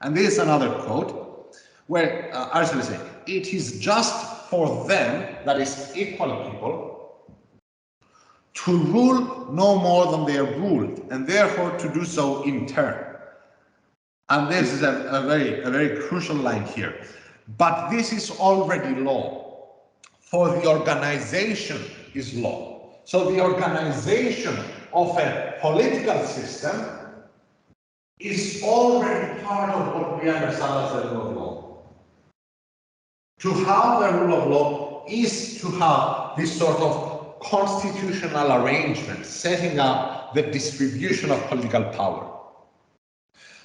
And this is another quote where Aristotle is saying, it is just for them, that is equal people, to rule no more than they are ruled, and therefore to do so in turn. And this is a very crucial line here. But this is already law, for the organization is law. So the organization of a political system is already part of what we understand as the rule of law. To have the rule of law is to have this sort of constitutional arrangement, setting up the distribution of political power.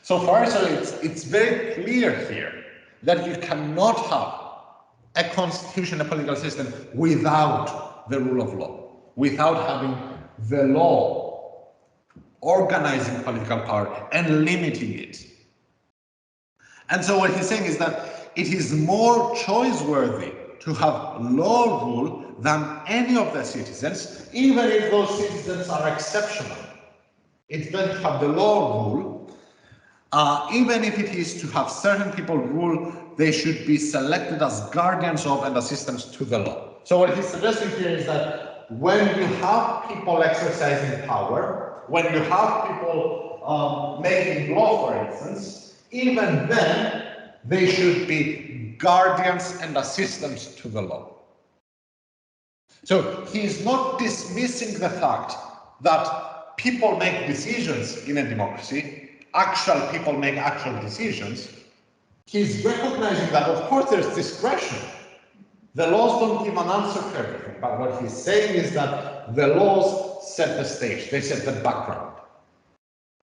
So for Aristotle, it's very clear here that you cannot have a constitution, a political system, without the rule of law, without having the law organizing political power and limiting it. And so what he's saying is that it is more choice-worthy to have law rule than any of the citizens, even if those citizens are exceptional. It's better to have the law rule, even if it is to have certain people rule, they should be selected as guardians of and assistants to the law. So what he's suggesting here is that when you have people exercising power, when you have people making law, for instance, even then they should be guardians and assistants to the law. So he is not dismissing the fact that people make decisions in a democracy, actual people make actual decisions. He's recognizing that, of course, there's discretion. The laws don't give an answer to everything, but what he's saying is that the laws set the stage, they set the background.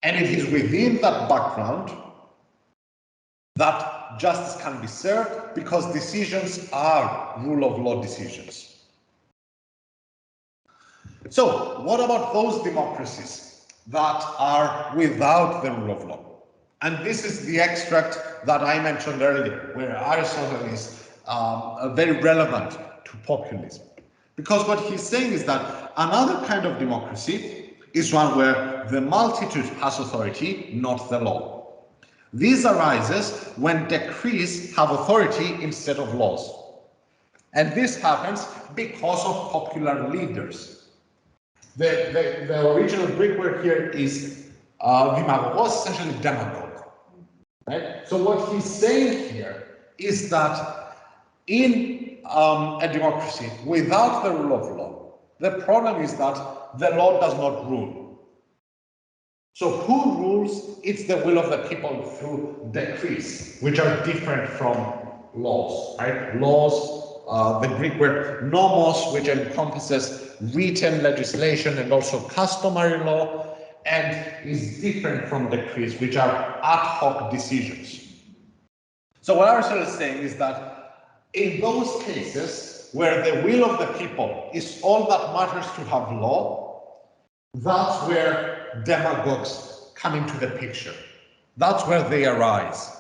And it is within that background that justice can be served, because decisions are rule of law decisions. So, what about those democracies that are without the rule of law? And this is the extract that I mentioned earlier, where Aristotle is very relevant to populism. Because what he's saying is that another kind of democracy is one where the multitude has authority, not the law. This arises when decrees have authority instead of laws. And this happens because of popular leaders. The original Greek word here is demagogos, essentially demagogue. Right? So what he's saying here is that in a democracy without the rule of law, the problem is that the law does not rule. So who rules? It's the will of the people through decrees, which are different from laws, right? Laws, the Greek word nomos, which encompasses written legislation and also customary law, and is different from decrees, which are ad hoc decisions. So what Aristotle is saying is that in those cases where the will of the people is all that matters to have law, that's where demagogues come into the picture. That's where they arise.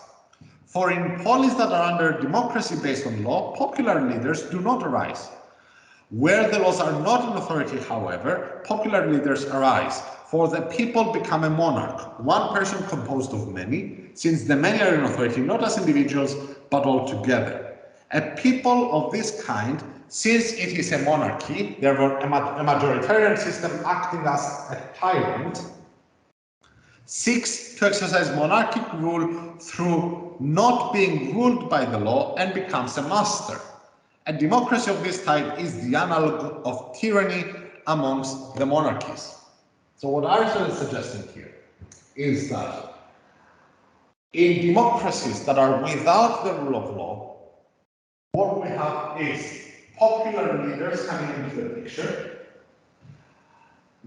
For in polis that are under democracy based on law, popular leaders do not arise. Where the laws are not in authority, however, popular leaders arise, for the people become a monarch, one person composed of many, since the many are in authority not as individuals, but all together. A people of this kind, since it is a monarchy, therefore a majoritarian system acting as a tyrant, seeks to exercise monarchic rule through not being ruled by the law and becomes a master. A democracy of this type is the analog of tyranny amongst the monarchies. So what Aristotle is suggesting here is that in democracies that are without the rule of law, what we have is popular leaders coming into the picture,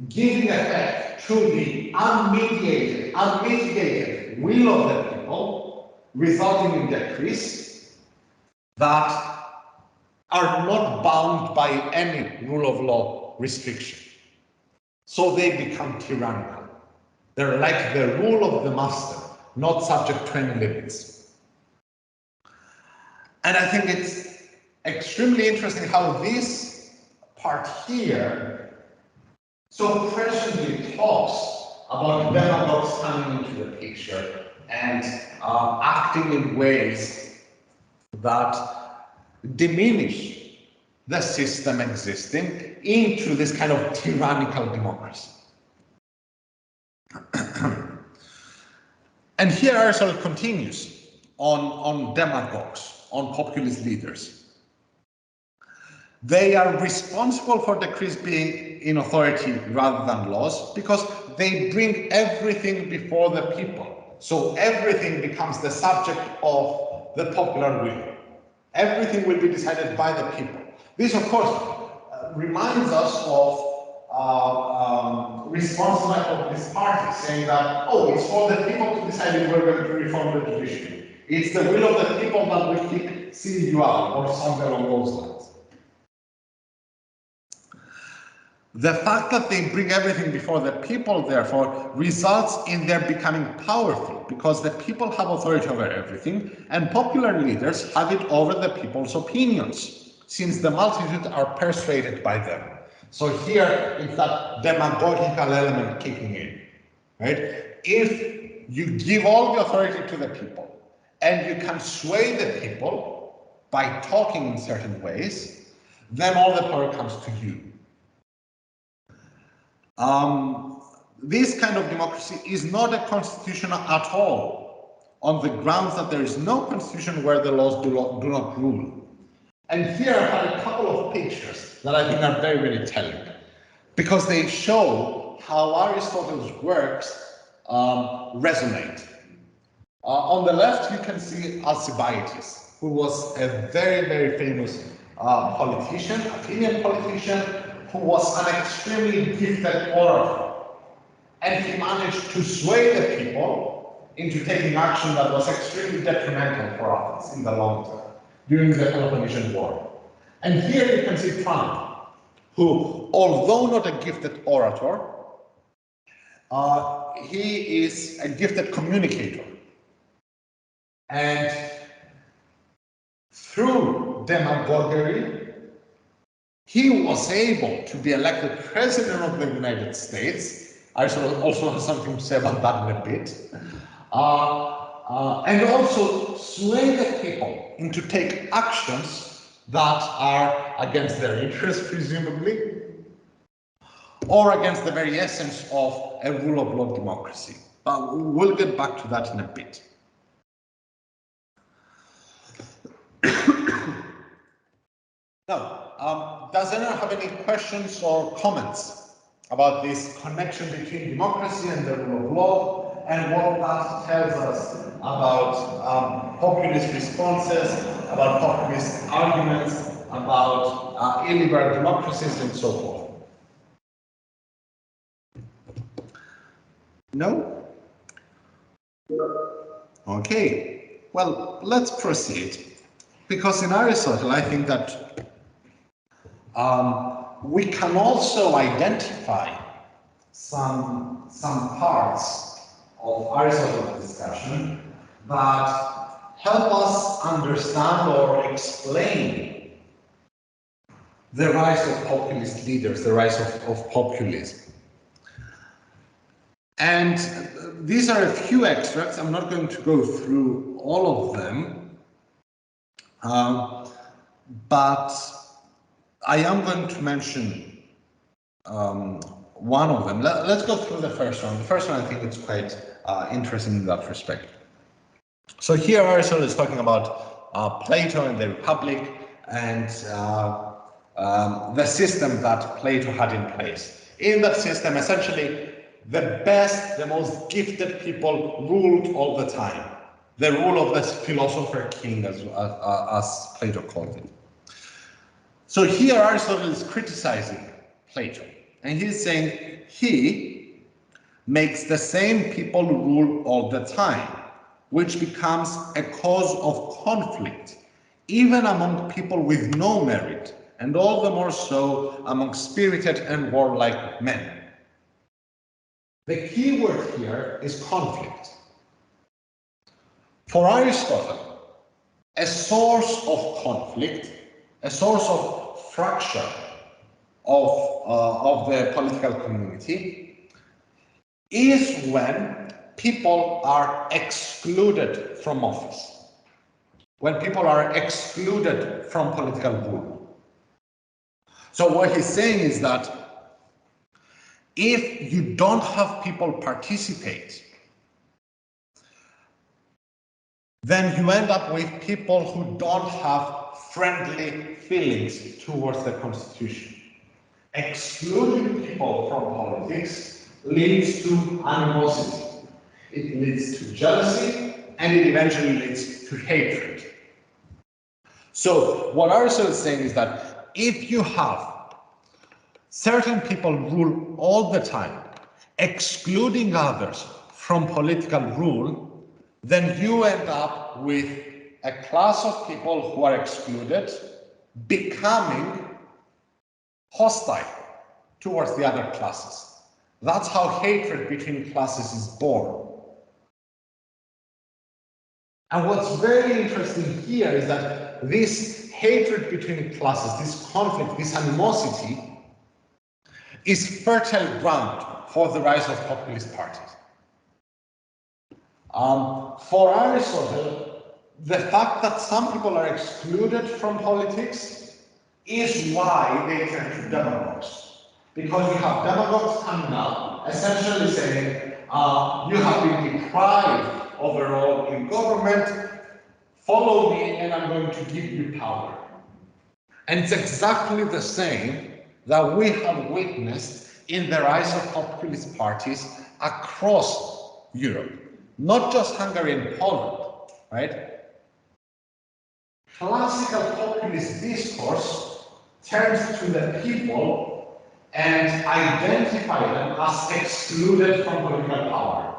giving effect to the unmitigated will of the people, resulting in decrees that are not bound by any rule of law restriction. So they become tyrannical. They're like the rule of the master, not subject to any limits. And I think it's extremely interesting how this part here so presciently talks about demagogues coming into the picture and acting in ways that diminish the system existing into this kind of tyrannical democracy. And here Aristotle continues on demagogues, on populist leaders. They are responsible for decrees being in authority rather than laws because they bring everything before the people. So everything becomes the subject of the popular will. Everything will be decided by the people. This, of course, reminds us of response to my populist party saying that, oh, it's for the people to decide if we're going to reform the judiciary. It's the will of the people that will keep seeing you out, or something along those lines. The fact that they bring everything before the people, therefore, results in their becoming powerful because the people have authority over everything and popular leaders have it over the people's opinions, since the multitude are persuaded by them. So here it's that demagogical element kicking in, right? If you give all the authority to the people and you can sway the people by talking in certain ways, then all the power comes to you. This kind of democracy is not a constitution at all, on the grounds that there is no constitution where the laws do not rule. And here I have a couple of pictures that I think are very, very telling, because they show how Aristotle's works resonate. On the left, you can see Alcibiades, who was a very, very famous politician, Athenian politician, who was an extremely gifted orator. And he managed to sway the people into taking action that was extremely detrimental for Athens in the long term during the Peloponnesian War. And here you can see Trump, who, although not a gifted orator, he is a gifted communicator. And through demagoguery, he was able to be elected president of the United States. I also have something to say about that in a bit. And also sway the people into take actions that are against their interests, presumably, or against the very essence of a rule of law democracy. But we'll get back to that in a bit. Now, does anyone have any questions or comments about this connection between democracy and the rule of law, and what that tells us about populist responses, about populist arguments, about illiberal democracies, and so forth? No? Okay, well, let's proceed. Because in Aristotle, I think that we can also identify some parts of Aristotle's discussion that help us understand or explain the rise of populist leaders, the rise of populism. And these are a few extracts. I'm not going to go through all of them, but I am going to mention one of them. Let's go through the first one. The first one, I think it's quite interesting in that respect. So here Aristotle is talking about Plato and the Republic, and the system that Plato had in place. In that system, essentially, the best, the most gifted people ruled all the time. The rule of the philosopher king, as Plato called it. So here Aristotle is criticizing Plato, and he's saying he makes the same people rule all the time, which becomes a cause of conflict, even among people with no merit, and all the more so among spirited and warlike men. The key word here is conflict. For Aristotle, a source of conflict, a source of fracture of the political community is when people are excluded from office, when people are excluded from political rule. So what he's saying is that if you don't have people participate, then you end up with people who don't have friendly feelings towards the constitution. Excluding people from politics leads to animosity. It leads to jealousy, and it eventually leads to hatred. So what Aristotle is saying is that if you have certain people rule all the time, excluding others from political rule, then you end up with a class of people who are excluded becoming hostile towards the other classes. That's how hatred between classes is born. And what's very interesting here is that this hatred between classes, this conflict, this animosity, is fertile ground for the rise of populist parties. For Aristotle, the fact that some people are excluded from politics is why they turn to demagogues. Because you have demagogues coming up, essentially saying, you have been deprived of a role in government, follow me and I'm going to give you power. And it's exactly the same that we have witnessed in the rise of populist parties across Europe. Not just Hungary and Poland, right? Classical populist discourse turns to the people and identify them as excluded from political power.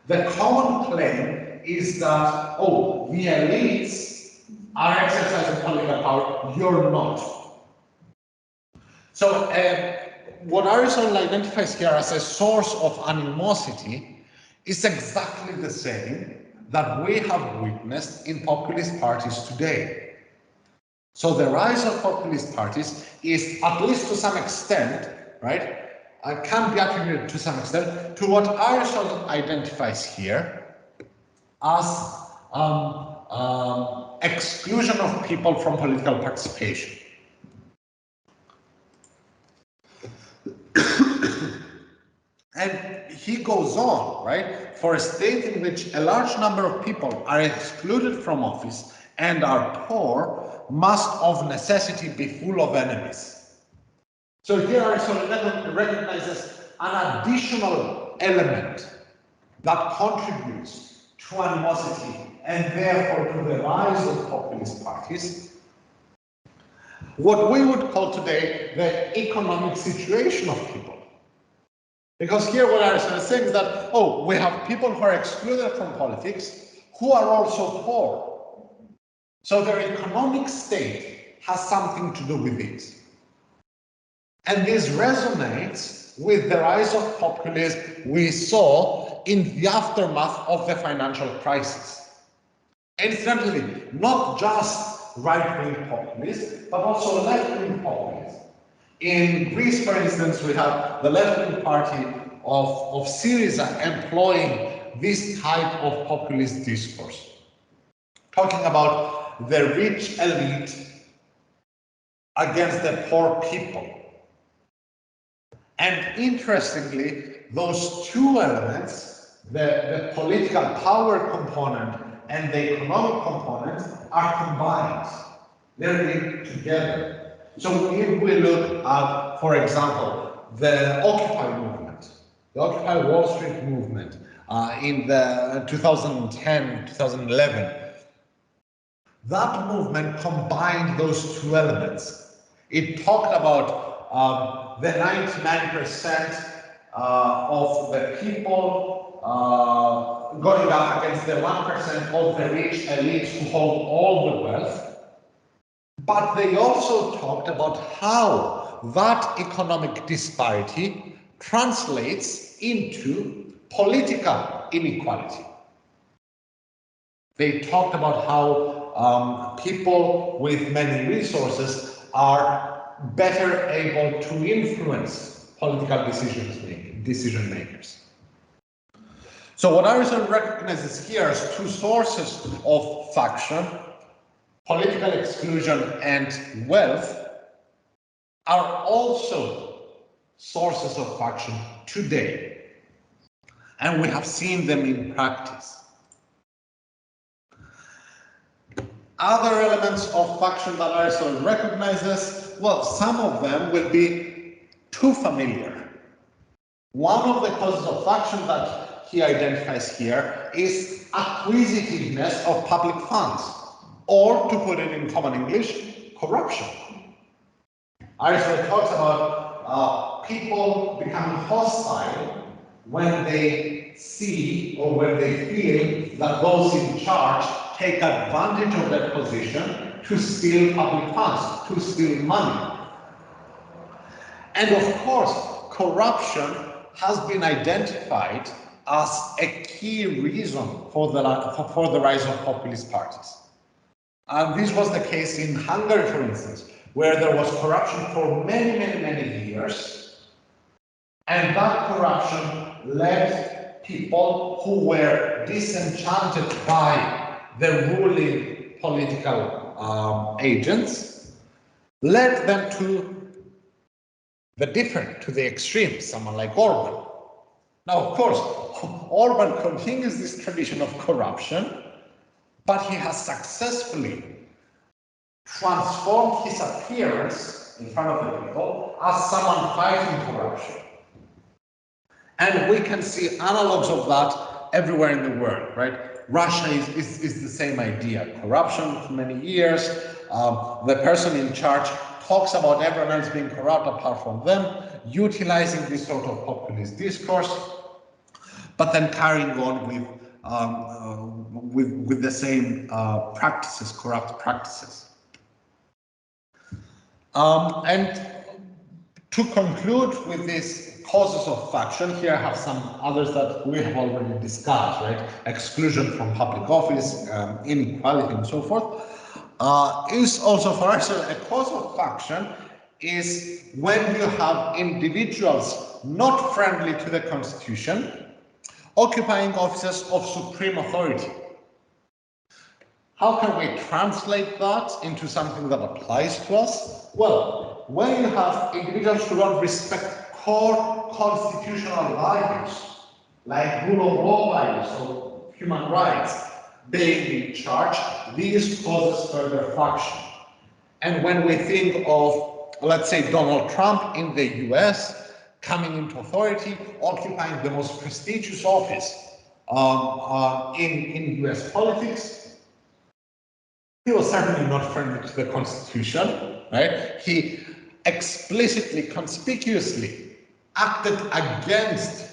The common claim is that, oh, the elites are exercising political power, you're not. So what Aristotle identifies here as a source of animosity is exactly the same that we have witnessed in populist parties today. So the rise of populist parties is, at least to some extent, right, can be attributed to some extent to what Aristotle identifies here as exclusion of people from political participation. And he goes on, right? For a state in which a large number of people are excluded from office and are poor must of necessity be full of enemies. So here Aristotle recognizes an additional element that contributes to animosity and therefore to the rise of populist parties, what we would call today the economic situation of people. Because here what Aristotle is saying is that, oh, we have people who are excluded from politics who are also poor. So their economic state has something to do with it. And this resonates with the rise of populism we saw in the aftermath of the financial crisis. Incidentally, not just right-wing populism, but also left-wing populism. In Greece, for instance, we have the left-wing party of Syriza employing this type of populist discourse, talking about the rich elite against the poor people. And interestingly, those two elements, the political power component and the economic component, are combined. They're linked together. So if we look at, for example, the Occupy movement, the Occupy Wall Street movement in the 2010, 2011, that movement combined those two elements. It talked about the 99% of the people going up against the 1% of the rich elites who hold all the wealth. But they also talked about how that economic disparity translates into political inequality. They talked about how people with many resources are better able to influence political decision makers. So what Aristotle recognizes here as two sources of faction, political exclusion and wealth, are also sources of faction today. And we have seen them in practice. Other elements of faction that Aristotle recognizes, well, some of them will be too familiar. One of the causes of faction that he identifies here is acquisitiveness of public funds, or to put it in common English, corruption. Aristotle talks about people becoming hostile when they see or when they feel that those in charge take advantage of their position to steal public funds, to steal money. And of course, corruption has been identified as a key reason for the rise of populist parties. And this was the case in Hungary, for instance, where there was corruption for many years. And that corruption led people who were disenchanted by the ruling political agents, led them to the extreme, someone like Orban. Now, of course, Orban continues this tradition of corruption, but he has successfully transformed his appearance in front of the people as someone fighting corruption. And we can see analogs of that everywhere in the world, right? Russia is the same idea. Corruption for many years. The person in charge talks about everyone else being corrupt apart from them, utilizing this sort of populist discourse, but then carrying on with the same practices, corrupt practices. And to conclude with these causes of faction, here I have some others that we have already discussed, right? Exclusion from public office, inequality, and so forth. Is also for us a cause of faction is when you have individuals not friendly to the Constitution occupying offices of supreme authority. How can we translate that into something that applies to us? Well, when you have individuals who don't respect core constitutional values, like rule of law values or human rights, being in charge, these causes further faction. And when we think of, let's say, Donald Trump in the US coming into authority, occupying the most prestigious office in US politics, he was certainly not friendly to the Constitution, right? He explicitly, conspicuously acted against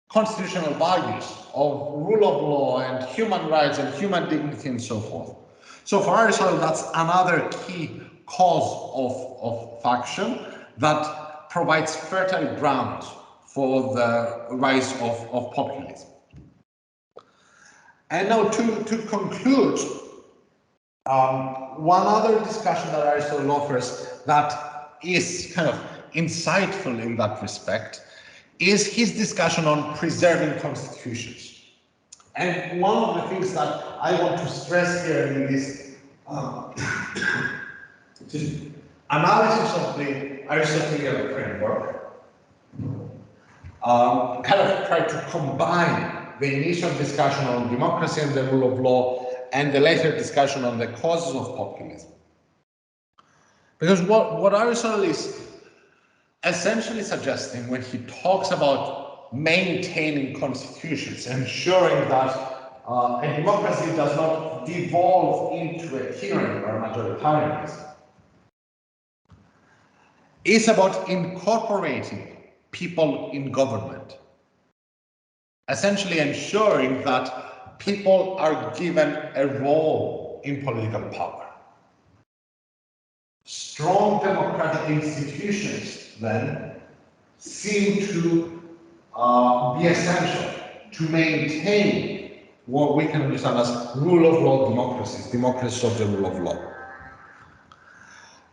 constitutional values of rule of law and human rights and human dignity and so forth. So for Aristotle, that's another key cause of faction that provides fertile ground for the rise of populism. And now to conclude, one other discussion that Aristotle offers that is kind of insightful in that respect is his discussion on preserving constitutions. And one of the things that I want to stress here in this analysis of the Aristotelian framework, kind of try to combine the initial discussion on democracy and the rule of law and the later discussion on the causes of populism. Because what Aristotle is essentially suggesting when he talks about maintaining constitutions, ensuring that a democracy does not devolve into a tyranny or majoritarianism, is about incorporating people in government, essentially ensuring that people are given a role in political power. Strong democratic institutions, then, seem to be essential to maintain what we can understand as rule of law democracies, democracies of the rule of law.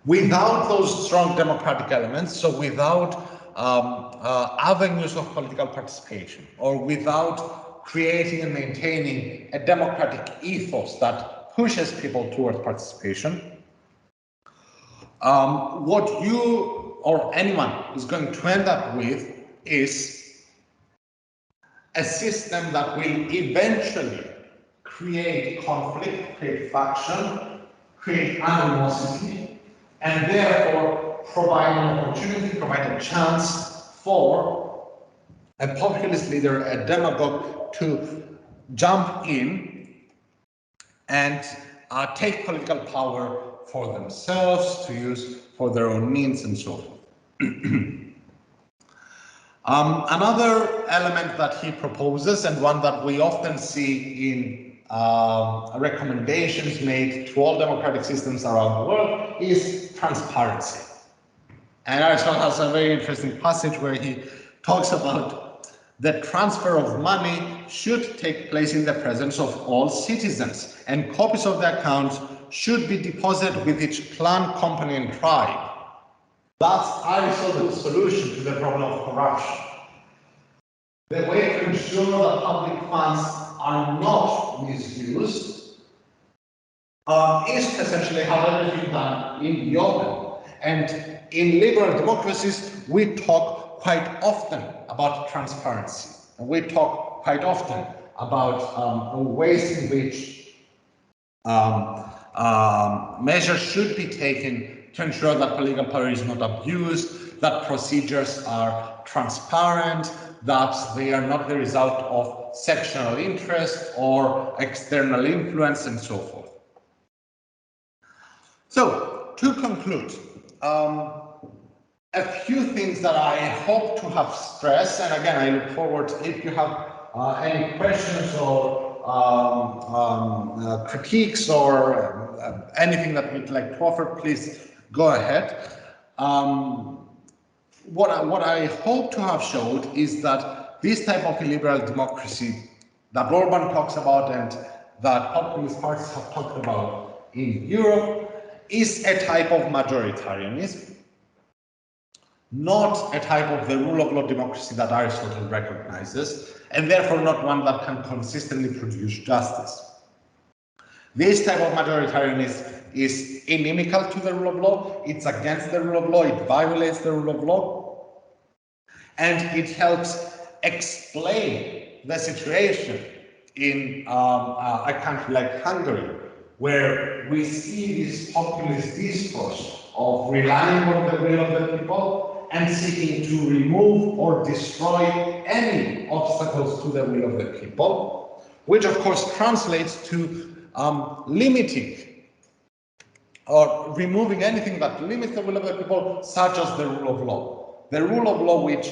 Without those strong democratic elements, so without avenues of political participation, or without creating and maintaining a democratic ethos that pushes people towards participation, what you or anyone is going to end up with is a system that will eventually create conflict, create faction, create animosity, and therefore provide an opportunity, provide a chance for a populist leader, a demagogue, to jump in and take political power for themselves, to use for their own means and so forth. Another element that he proposes, and one that we often see in recommendations made to all democratic systems around the world, is transparency. And Aristotle has a very interesting passage where he talks about the transfer of money should take place in the presence of all citizens, and copies of the accounts should be deposited with each clan, company, and tribe. That's Aristotle's solution to the problem of corruption. The way to ensure that public funds are not misused is to essentially have everything done in the open. And in liberal democracies, we talk quite often about transparency. And we talk quite often about ways in which measures should be taken to ensure that political power is not abused, that procedures are transparent, that they are not the result of sectional interest or external influence, and so forth. So, to conclude, a few things that I hope to have stressed, and again, I look forward if you have any questions or critiques or anything that you'd like to offer, please go ahead. What I hope to have showed is that this type of illiberal democracy that Orban talks about and that populist parties have talked about in Europe is a type of majoritarianism, not a type of the rule of law democracy that Aristotle recognizes, and therefore not one that can consistently produce justice. This type of majoritarianism is inimical to the rule of law, it's against the rule of law, it violates the rule of law, and it helps explain the situation in a country like Hungary, where we see this populist discourse of relying on the will of the people and seeking to remove or destroy any obstacles to the will of the people, which of course translates to limiting or removing anything that limits the will of the people, such as the rule of law. The rule of law, which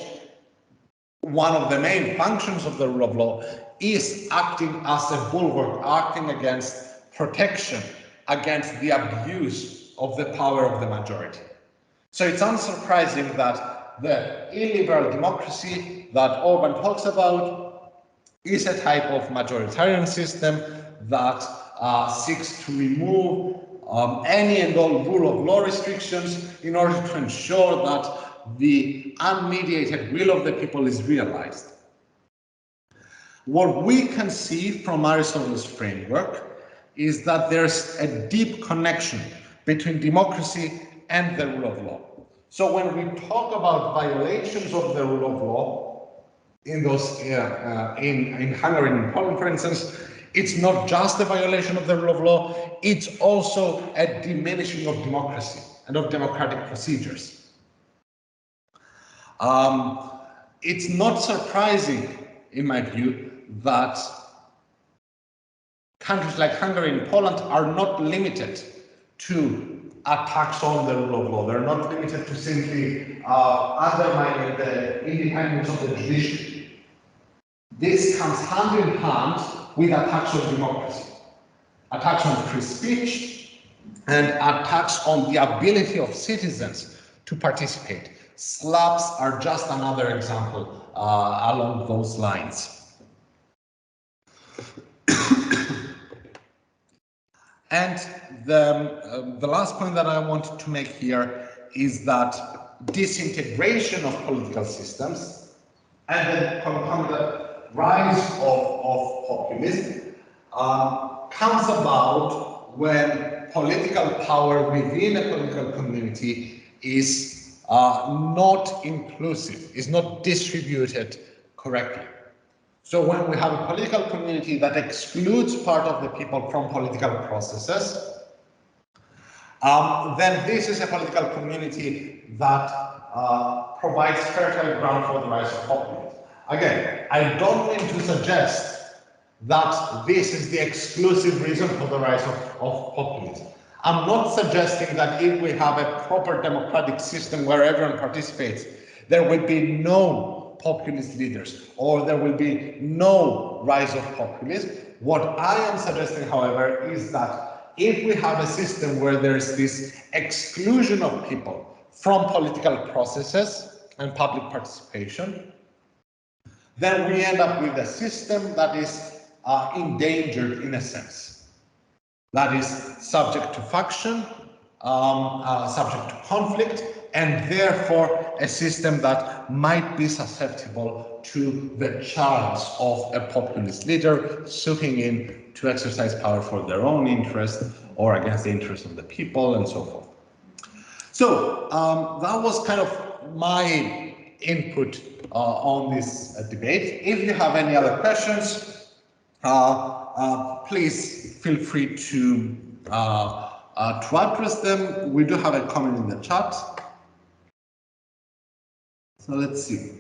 one of the main functions of the rule of law is acting as a bulwark, acting against protection, against the abuse of the power of the majority. So it's unsurprising that the illiberal democracy that Orban talks about is a type of majoritarian system that seeks to remove any and all rule of law restrictions in order to ensure that the unmediated will of the people is realized. What we can see from Aristotle's framework is that there's a deep connection between democracy and the rule of law. So when we talk about violations of the rule of law in those in Hungary and Poland, for instance, it's not just a violation of the rule of law, it's also a diminishing of democracy and of democratic procedures. It's not surprising, in my view, that countries like Hungary and Poland are not limited to attacks on the rule of law. They're not limited to simply undermining the independence of the judiciary. This comes hand in hand with attacks on democracy, attacks on free speech, and attacks on the ability of citizens to participate. Slaps are just another example along those lines. And the last point that I wanted to make here is that disintegration of political systems and the concomitant rise of populism comes about when political power within a political community is not inclusive, is not distributed correctly. So when we have a political community that excludes part of the people from political processes, then this is a political community that provides fertile ground for the rise of populism. Again, I don't mean to suggest that this is the exclusive reason for the rise of populism. I'm not suggesting that if we have a proper democratic system where everyone participates, there will be no populist leaders or there will be no rise of populism. What I am suggesting, however, is that if we have a system where there's this exclusion of people from political processes and public participation, then we end up with a system that is endangered in a sense. That is subject to faction, subject to conflict, and therefore a system that might be susceptible to the charms of a populist leader swooping in to exercise power for their own interest or against the interest of the people and so forth. So that was kind of my input on this debate. If you have any other questions, please feel free to address them. We do have a comment in the chat. So let's see.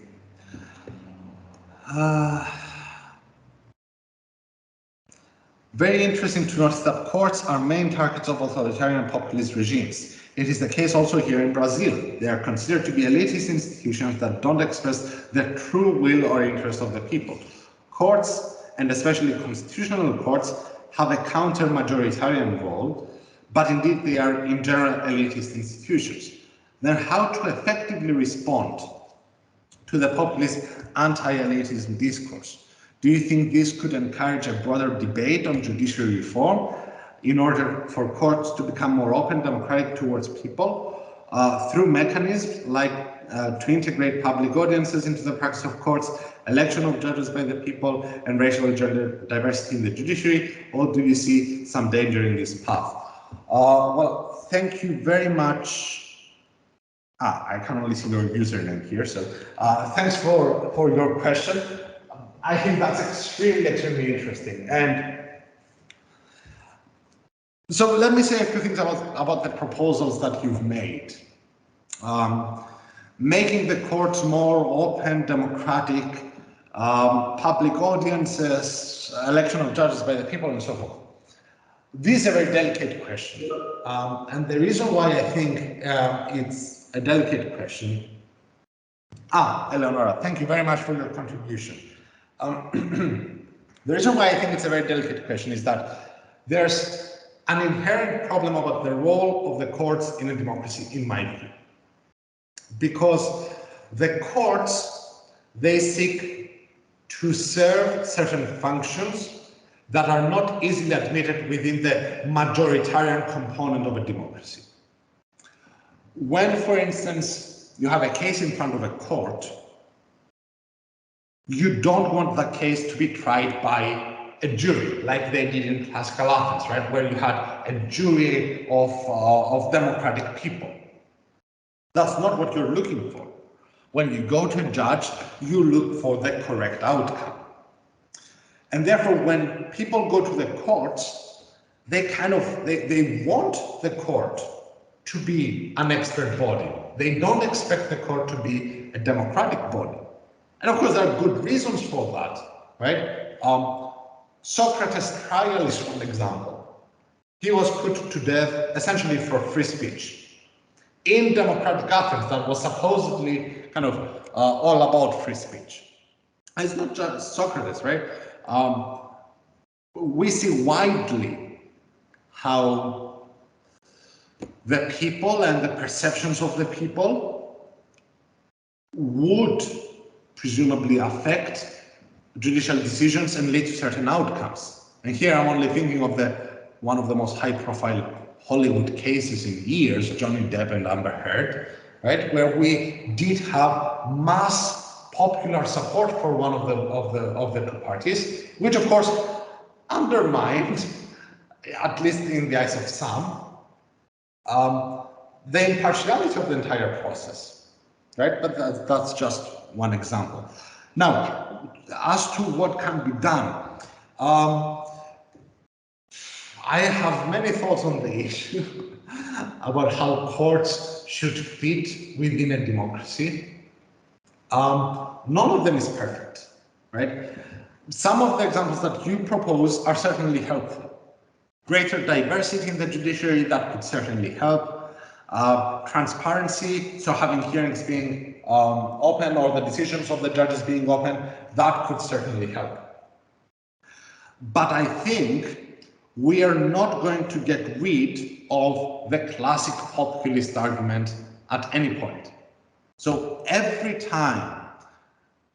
Very interesting to notice that courts are main targets of authoritarian and populist regimes. It is the case also here in Brazil. They are considered to be elitist institutions that don't express the true will or interest of the people. Courts, and especially constitutional courts, have a counter-majoritarian role, but indeed they are in general elitist institutions. Then how to effectively respond to the populist anti-elitism discourse? Do you think this could encourage a broader debate on judiciary reform in order for courts to become more open, democratic towards people through mechanisms like to integrate public audiences into the practice of courts, election of judges by the people, and racial and gender diversity in the judiciary, or do you see some danger in this path? Well, thank you very much. I can only see your username here, so thanks for your question. I think that's extremely interesting. And so let me say a few things about the proposals that you've made. Making the courts more open, democratic, public audiences, election of judges by the people, and so forth. This is a very delicate question. And the reason why I think it's a delicate question. Eleonora, thank you very much for your contribution. The reason why I think it's a very delicate question is that there's an inherent problem about the role of the courts in a democracy, in my view. Because the courts, they seek to serve certain functions that are not easily admitted within the majoritarian component of a democracy. When, for instance, you have a case in front of a court, you don't want that case to be tried by a jury, like they did in classical Athens, right? Where you had a jury of democratic people. That's not what you're looking for. When you go to a judge, you look for the correct outcome. And therefore, when people go to the courts, they want the court to be an expert body. They don't expect the court to be a democratic body. And of course, there are good reasons for that, right? Socrates' trial is one example. He was put to death essentially for free speech. In democratic Athens, that was supposedly all about free speech. And it's not just Socrates, right? We see widely how the people and the perceptions of the people would presumably affect judicial decisions and lead to certain outcomes. And here I'm only thinking of one of the most high-profile Hollywood cases in years, Johnny Depp and Amber Heard, right, where we did have mass popular support for one of the two parties, which of course undermined, at least in the eyes of some, the impartiality of the entire process, right? But that's just one example. Now, as to what can be done, I have many thoughts on the issue about how courts should fit within a democracy. None of them is perfect, right? Some of the examples that you propose are certainly helpful. Greater diversity in the judiciary, that could certainly help. Transparency, so having hearings being open or the decisions of the judges being open, that could certainly help. But I think we are not going to get rid of the classic populist argument at any point. So every time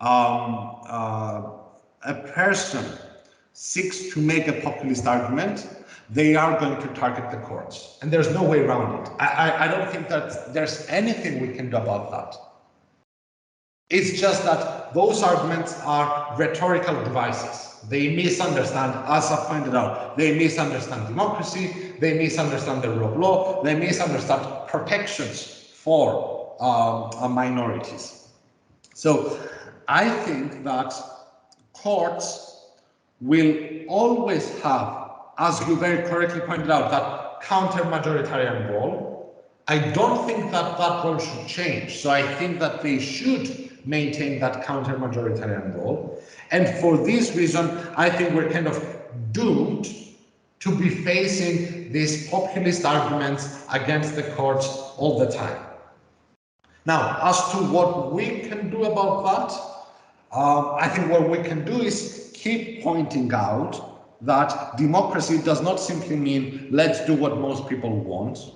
a person seeks to make a populist argument, they are going to target the courts. And there's no way around it. I don't think that there's anything we can do about that. It's just that those arguments are rhetorical devices. They misunderstand, as I pointed out, they misunderstand democracy, they misunderstand the rule of law, they misunderstand protections for minorities. So I think that courts will always have, as you very correctly pointed out, that counter-majoritarian role. I don't think that that role should change. So I think that they should maintain that counter-majoritarian role. And for this reason, I think we're kind of doomed to be facing these populist arguments against the courts all the time. Now, as to what we can do about that, I think what we can do is keep pointing out that democracy does not simply mean let's do what most people want,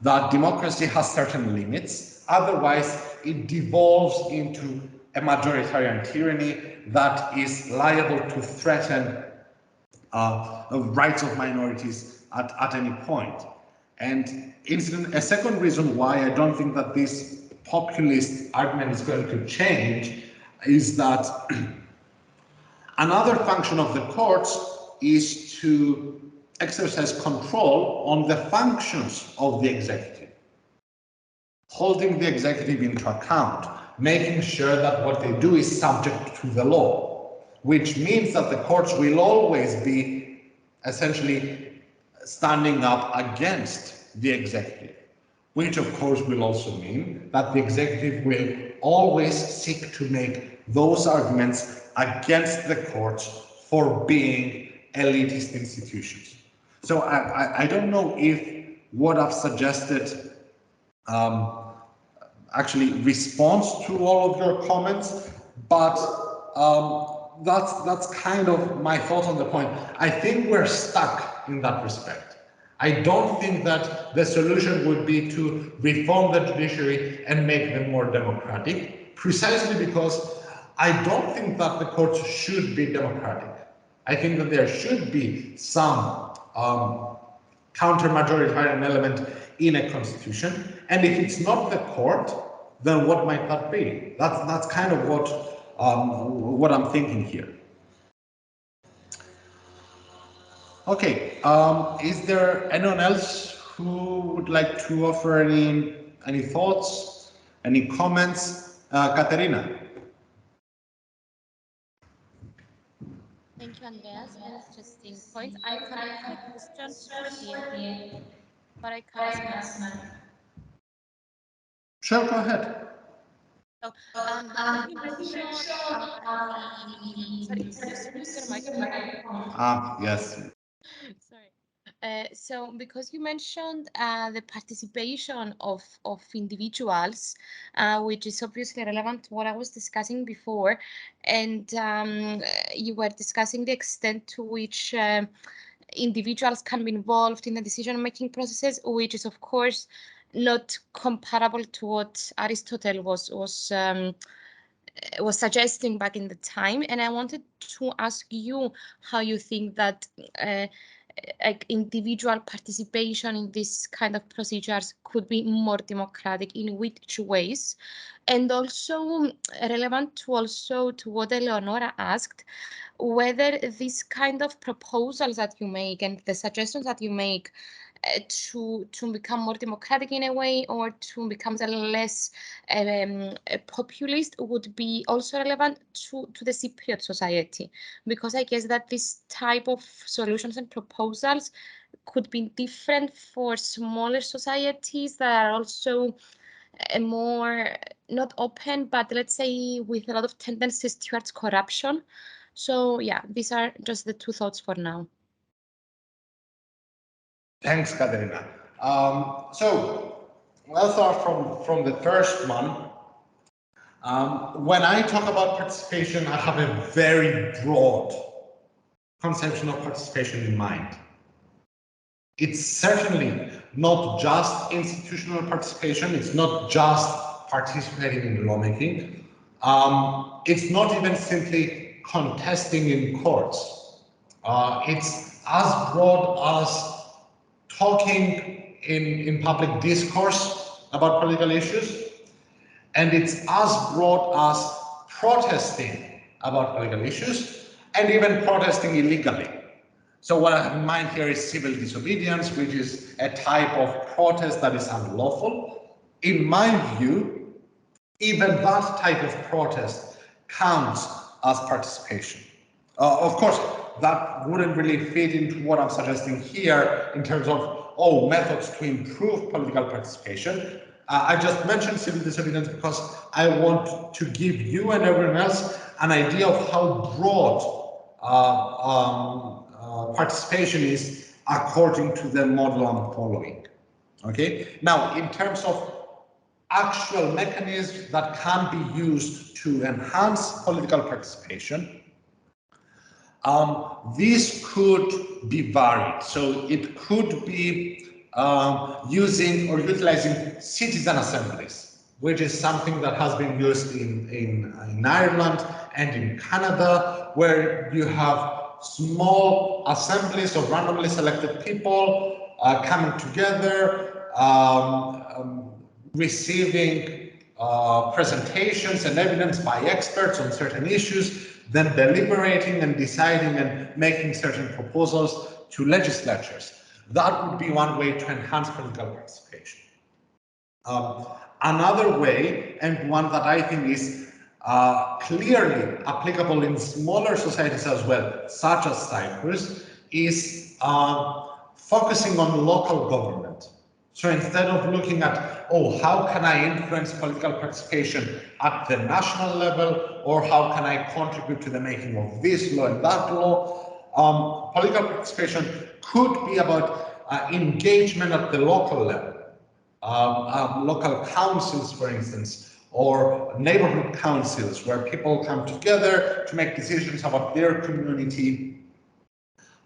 that democracy has certain limits, otherwise it devolves into a majoritarian tyranny that is liable to threaten the rights of minorities at any point. And a second reason why I don't think that this populist argument is going to change is that another function of the courts is to exercise control on the functions of the executive, holding the executive into account, making sure that what they do is subject to the law. which means that the courts will always be essentially standing up against the executive, which of course will also mean that the executive will always seek to make those arguments against the courts for being elitist institutions. So I don't know if what I've suggested actually responds to all of your comments, but that's kind of my thought on the point. I think we're stuck in that respect. I don't think that the solution would be to reform the judiciary and make them more democratic, precisely because I don't think that the courts should be democratic. I think that there should be some counter-majoritarian element in a constitution, and if it's not the court, then what might that be? That's kind of what I'm thinking here. Okay, is there anyone else who would like to offer any thoughts, any comments? Katerina. Thank you, Andreas. Interesting points. I can put the questions here, but I can ask mine. Sure, go ahead. So, because you mentioned sorry, can you mute your microphone? Yes. Sorry. So, because you mentioned the participation of individuals, which is obviously relevant to what I was discussing before, and you were discussing the extent to which individuals can be involved in the decision-making processes, which is, of course, not comparable to what Aristotle was suggesting back in the time. And I wanted to ask you how you think that like individual participation in this kind of procedures could be more democratic, in which ways, and also relevant to what Eleonora asked, whether these kind of proposals that you make and the suggestions that you make to become more democratic in a way, or to become less populist, would be also relevant to the Cypriot society, because I guess that this type of solutions and proposals could be different for smaller societies that are also more not open, but let's say with a lot of tendencies towards corruption. So yeah, these are just the two thoughts for now. Thanks, Katerina. So I'll start from the first one. When I talk about participation, I have a very broad conception of participation in mind. It's certainly not just institutional participation. It's not just participating in lawmaking. It's not even simply contesting in courts. It's as broad as talking in public discourse about political issues, and it's as broad as protesting about political issues, and even protesting illegally. So what I have in mind here is civil disobedience, which is a type of protest that is unlawful. In my view, even that type of protest counts as participation. Of course, that wouldn't really fit into what I'm suggesting here in terms of, methods to improve political participation. I just mentioned civil disobedience because I want to give you and everyone else an idea of how broad participation is according to the model I'm following. Okay. Now, in terms of actual mechanisms that can be used to enhance political participation, this could be varied. So it could be using or utilizing citizen assemblies, which is something that has been used in Ireland and in Canada, where you have small assemblies of randomly selected people coming together, receiving presentations and evidence by experts on certain issues, then deliberating and deciding and making certain proposals to legislatures. That would be one way to enhance political participation. Another way, and one that I think is clearly applicable in smaller societies as well, such as Cyprus, is focusing on local government. So instead of looking at, oh, how can I influence political participation at the national level, or how can I contribute to the making of this law and that law, political participation could be about engagement at the local level. Local councils, for instance, or neighborhood councils, where people come together to make decisions about their community.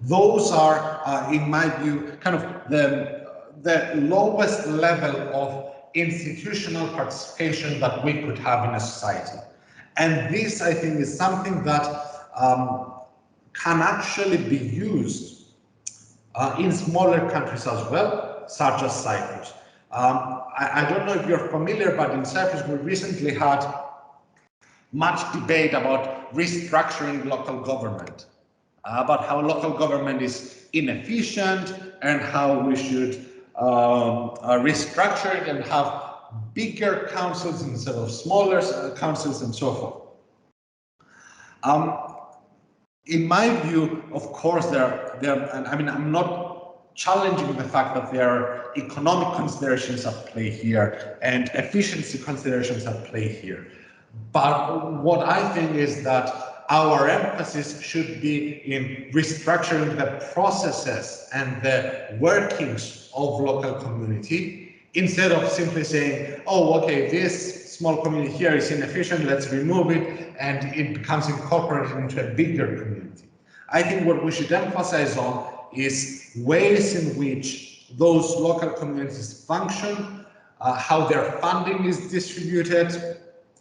Those are, in my view, kind of the lowest level of institutional participation that we could have in a society. And this, I think, is something that can actually be used in smaller countries as well, such as Cyprus. I don't know if you're familiar, but in Cyprus, we recently had much debate about restructuring local government, about how local government is inefficient and how we should restructure it and have bigger councils instead of smaller councils and so forth. In my view, of course, I'm not challenging the fact that there are economic considerations at play here and efficiency considerations at play here. But what I think is that our emphasis should be in restructuring the processes and the workings of local community, instead of simply saying, oh, okay, this small community here is inefficient, let's remove it, and it becomes incorporated into a bigger community. I think what we should emphasize on is ways in which those local communities function, how their funding is distributed,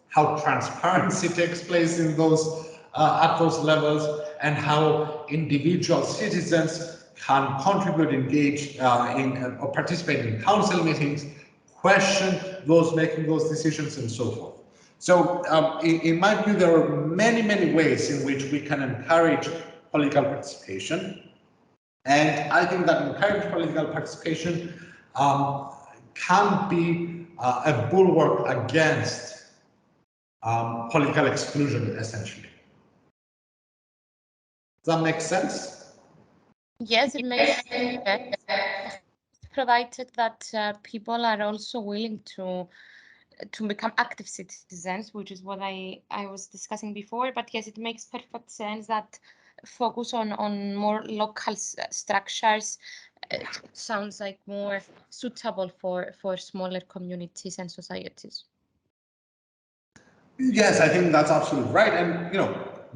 how transparency takes place in those at those levels, and how individual citizens can contribute, engage or participate in council meetings, question those making those decisions, and so forth. So in my view, there are many, many ways in which we can encourage political participation. And I think that encouraging political participation can be a bulwark against political exclusion, essentially. Does that make sense? Yes, it makes sense, provided that people are also willing to become active citizens, which is what I was discussing before. But yes, it makes perfect sense that focus on more local structures sounds like more suitable for smaller communities and societies. Yes, I think that's absolutely right. And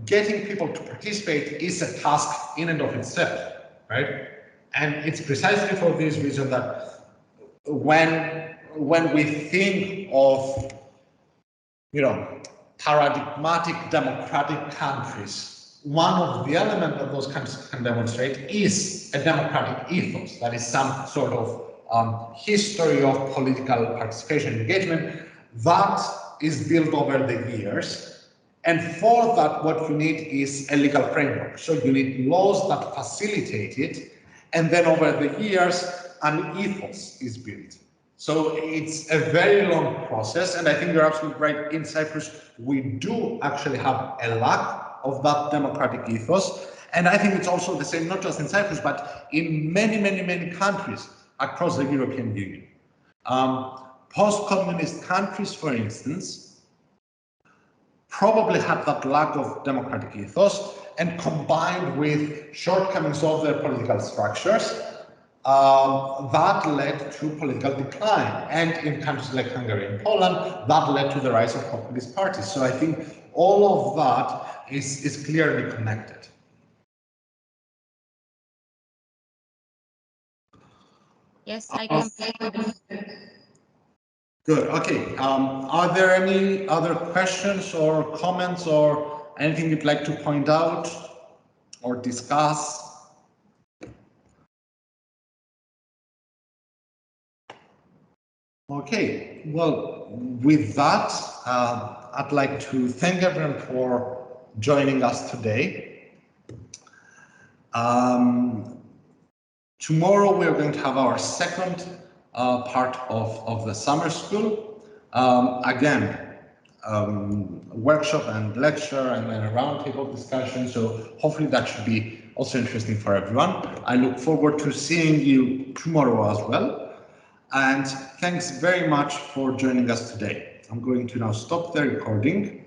getting people to participate is a task in and of itself, right? And it's precisely for this reason that when we think of paradigmatic democratic countries, one of the elements that those countries can demonstrate is a democratic ethos. That is some sort of history of political participation engagement that is built over the years. And for that, what you need is a legal framework. So you need laws that facilitate it. And then over the years, an ethos is built. So it's a very long process. And I think you're absolutely right. In Cyprus, we do actually have a lack of that democratic ethos. And I think it's also the same, not just in Cyprus, but in many, many, many countries across the European Union. Post-communist countries, for instance, probably had that lack of democratic ethos, and combined with shortcomings of their political structures, that led to political decline. And in countries like Hungary and Poland, that led to the rise of populist parties. So I think all of that is clearly connected. Yes, I completely agree. Good. Okay. Are there any other questions or comments or anything you'd like to point out or discuss? Okay. Well, with that, I'd like to thank everyone for joining us today. Tomorrow we're going to have our second part of the summer school. Again, workshop and lecture and then a roundtable discussion. So hopefully that should be also interesting for everyone. I look forward to seeing you tomorrow as well. And thanks very much for joining us today. I'm going to now stop the recording.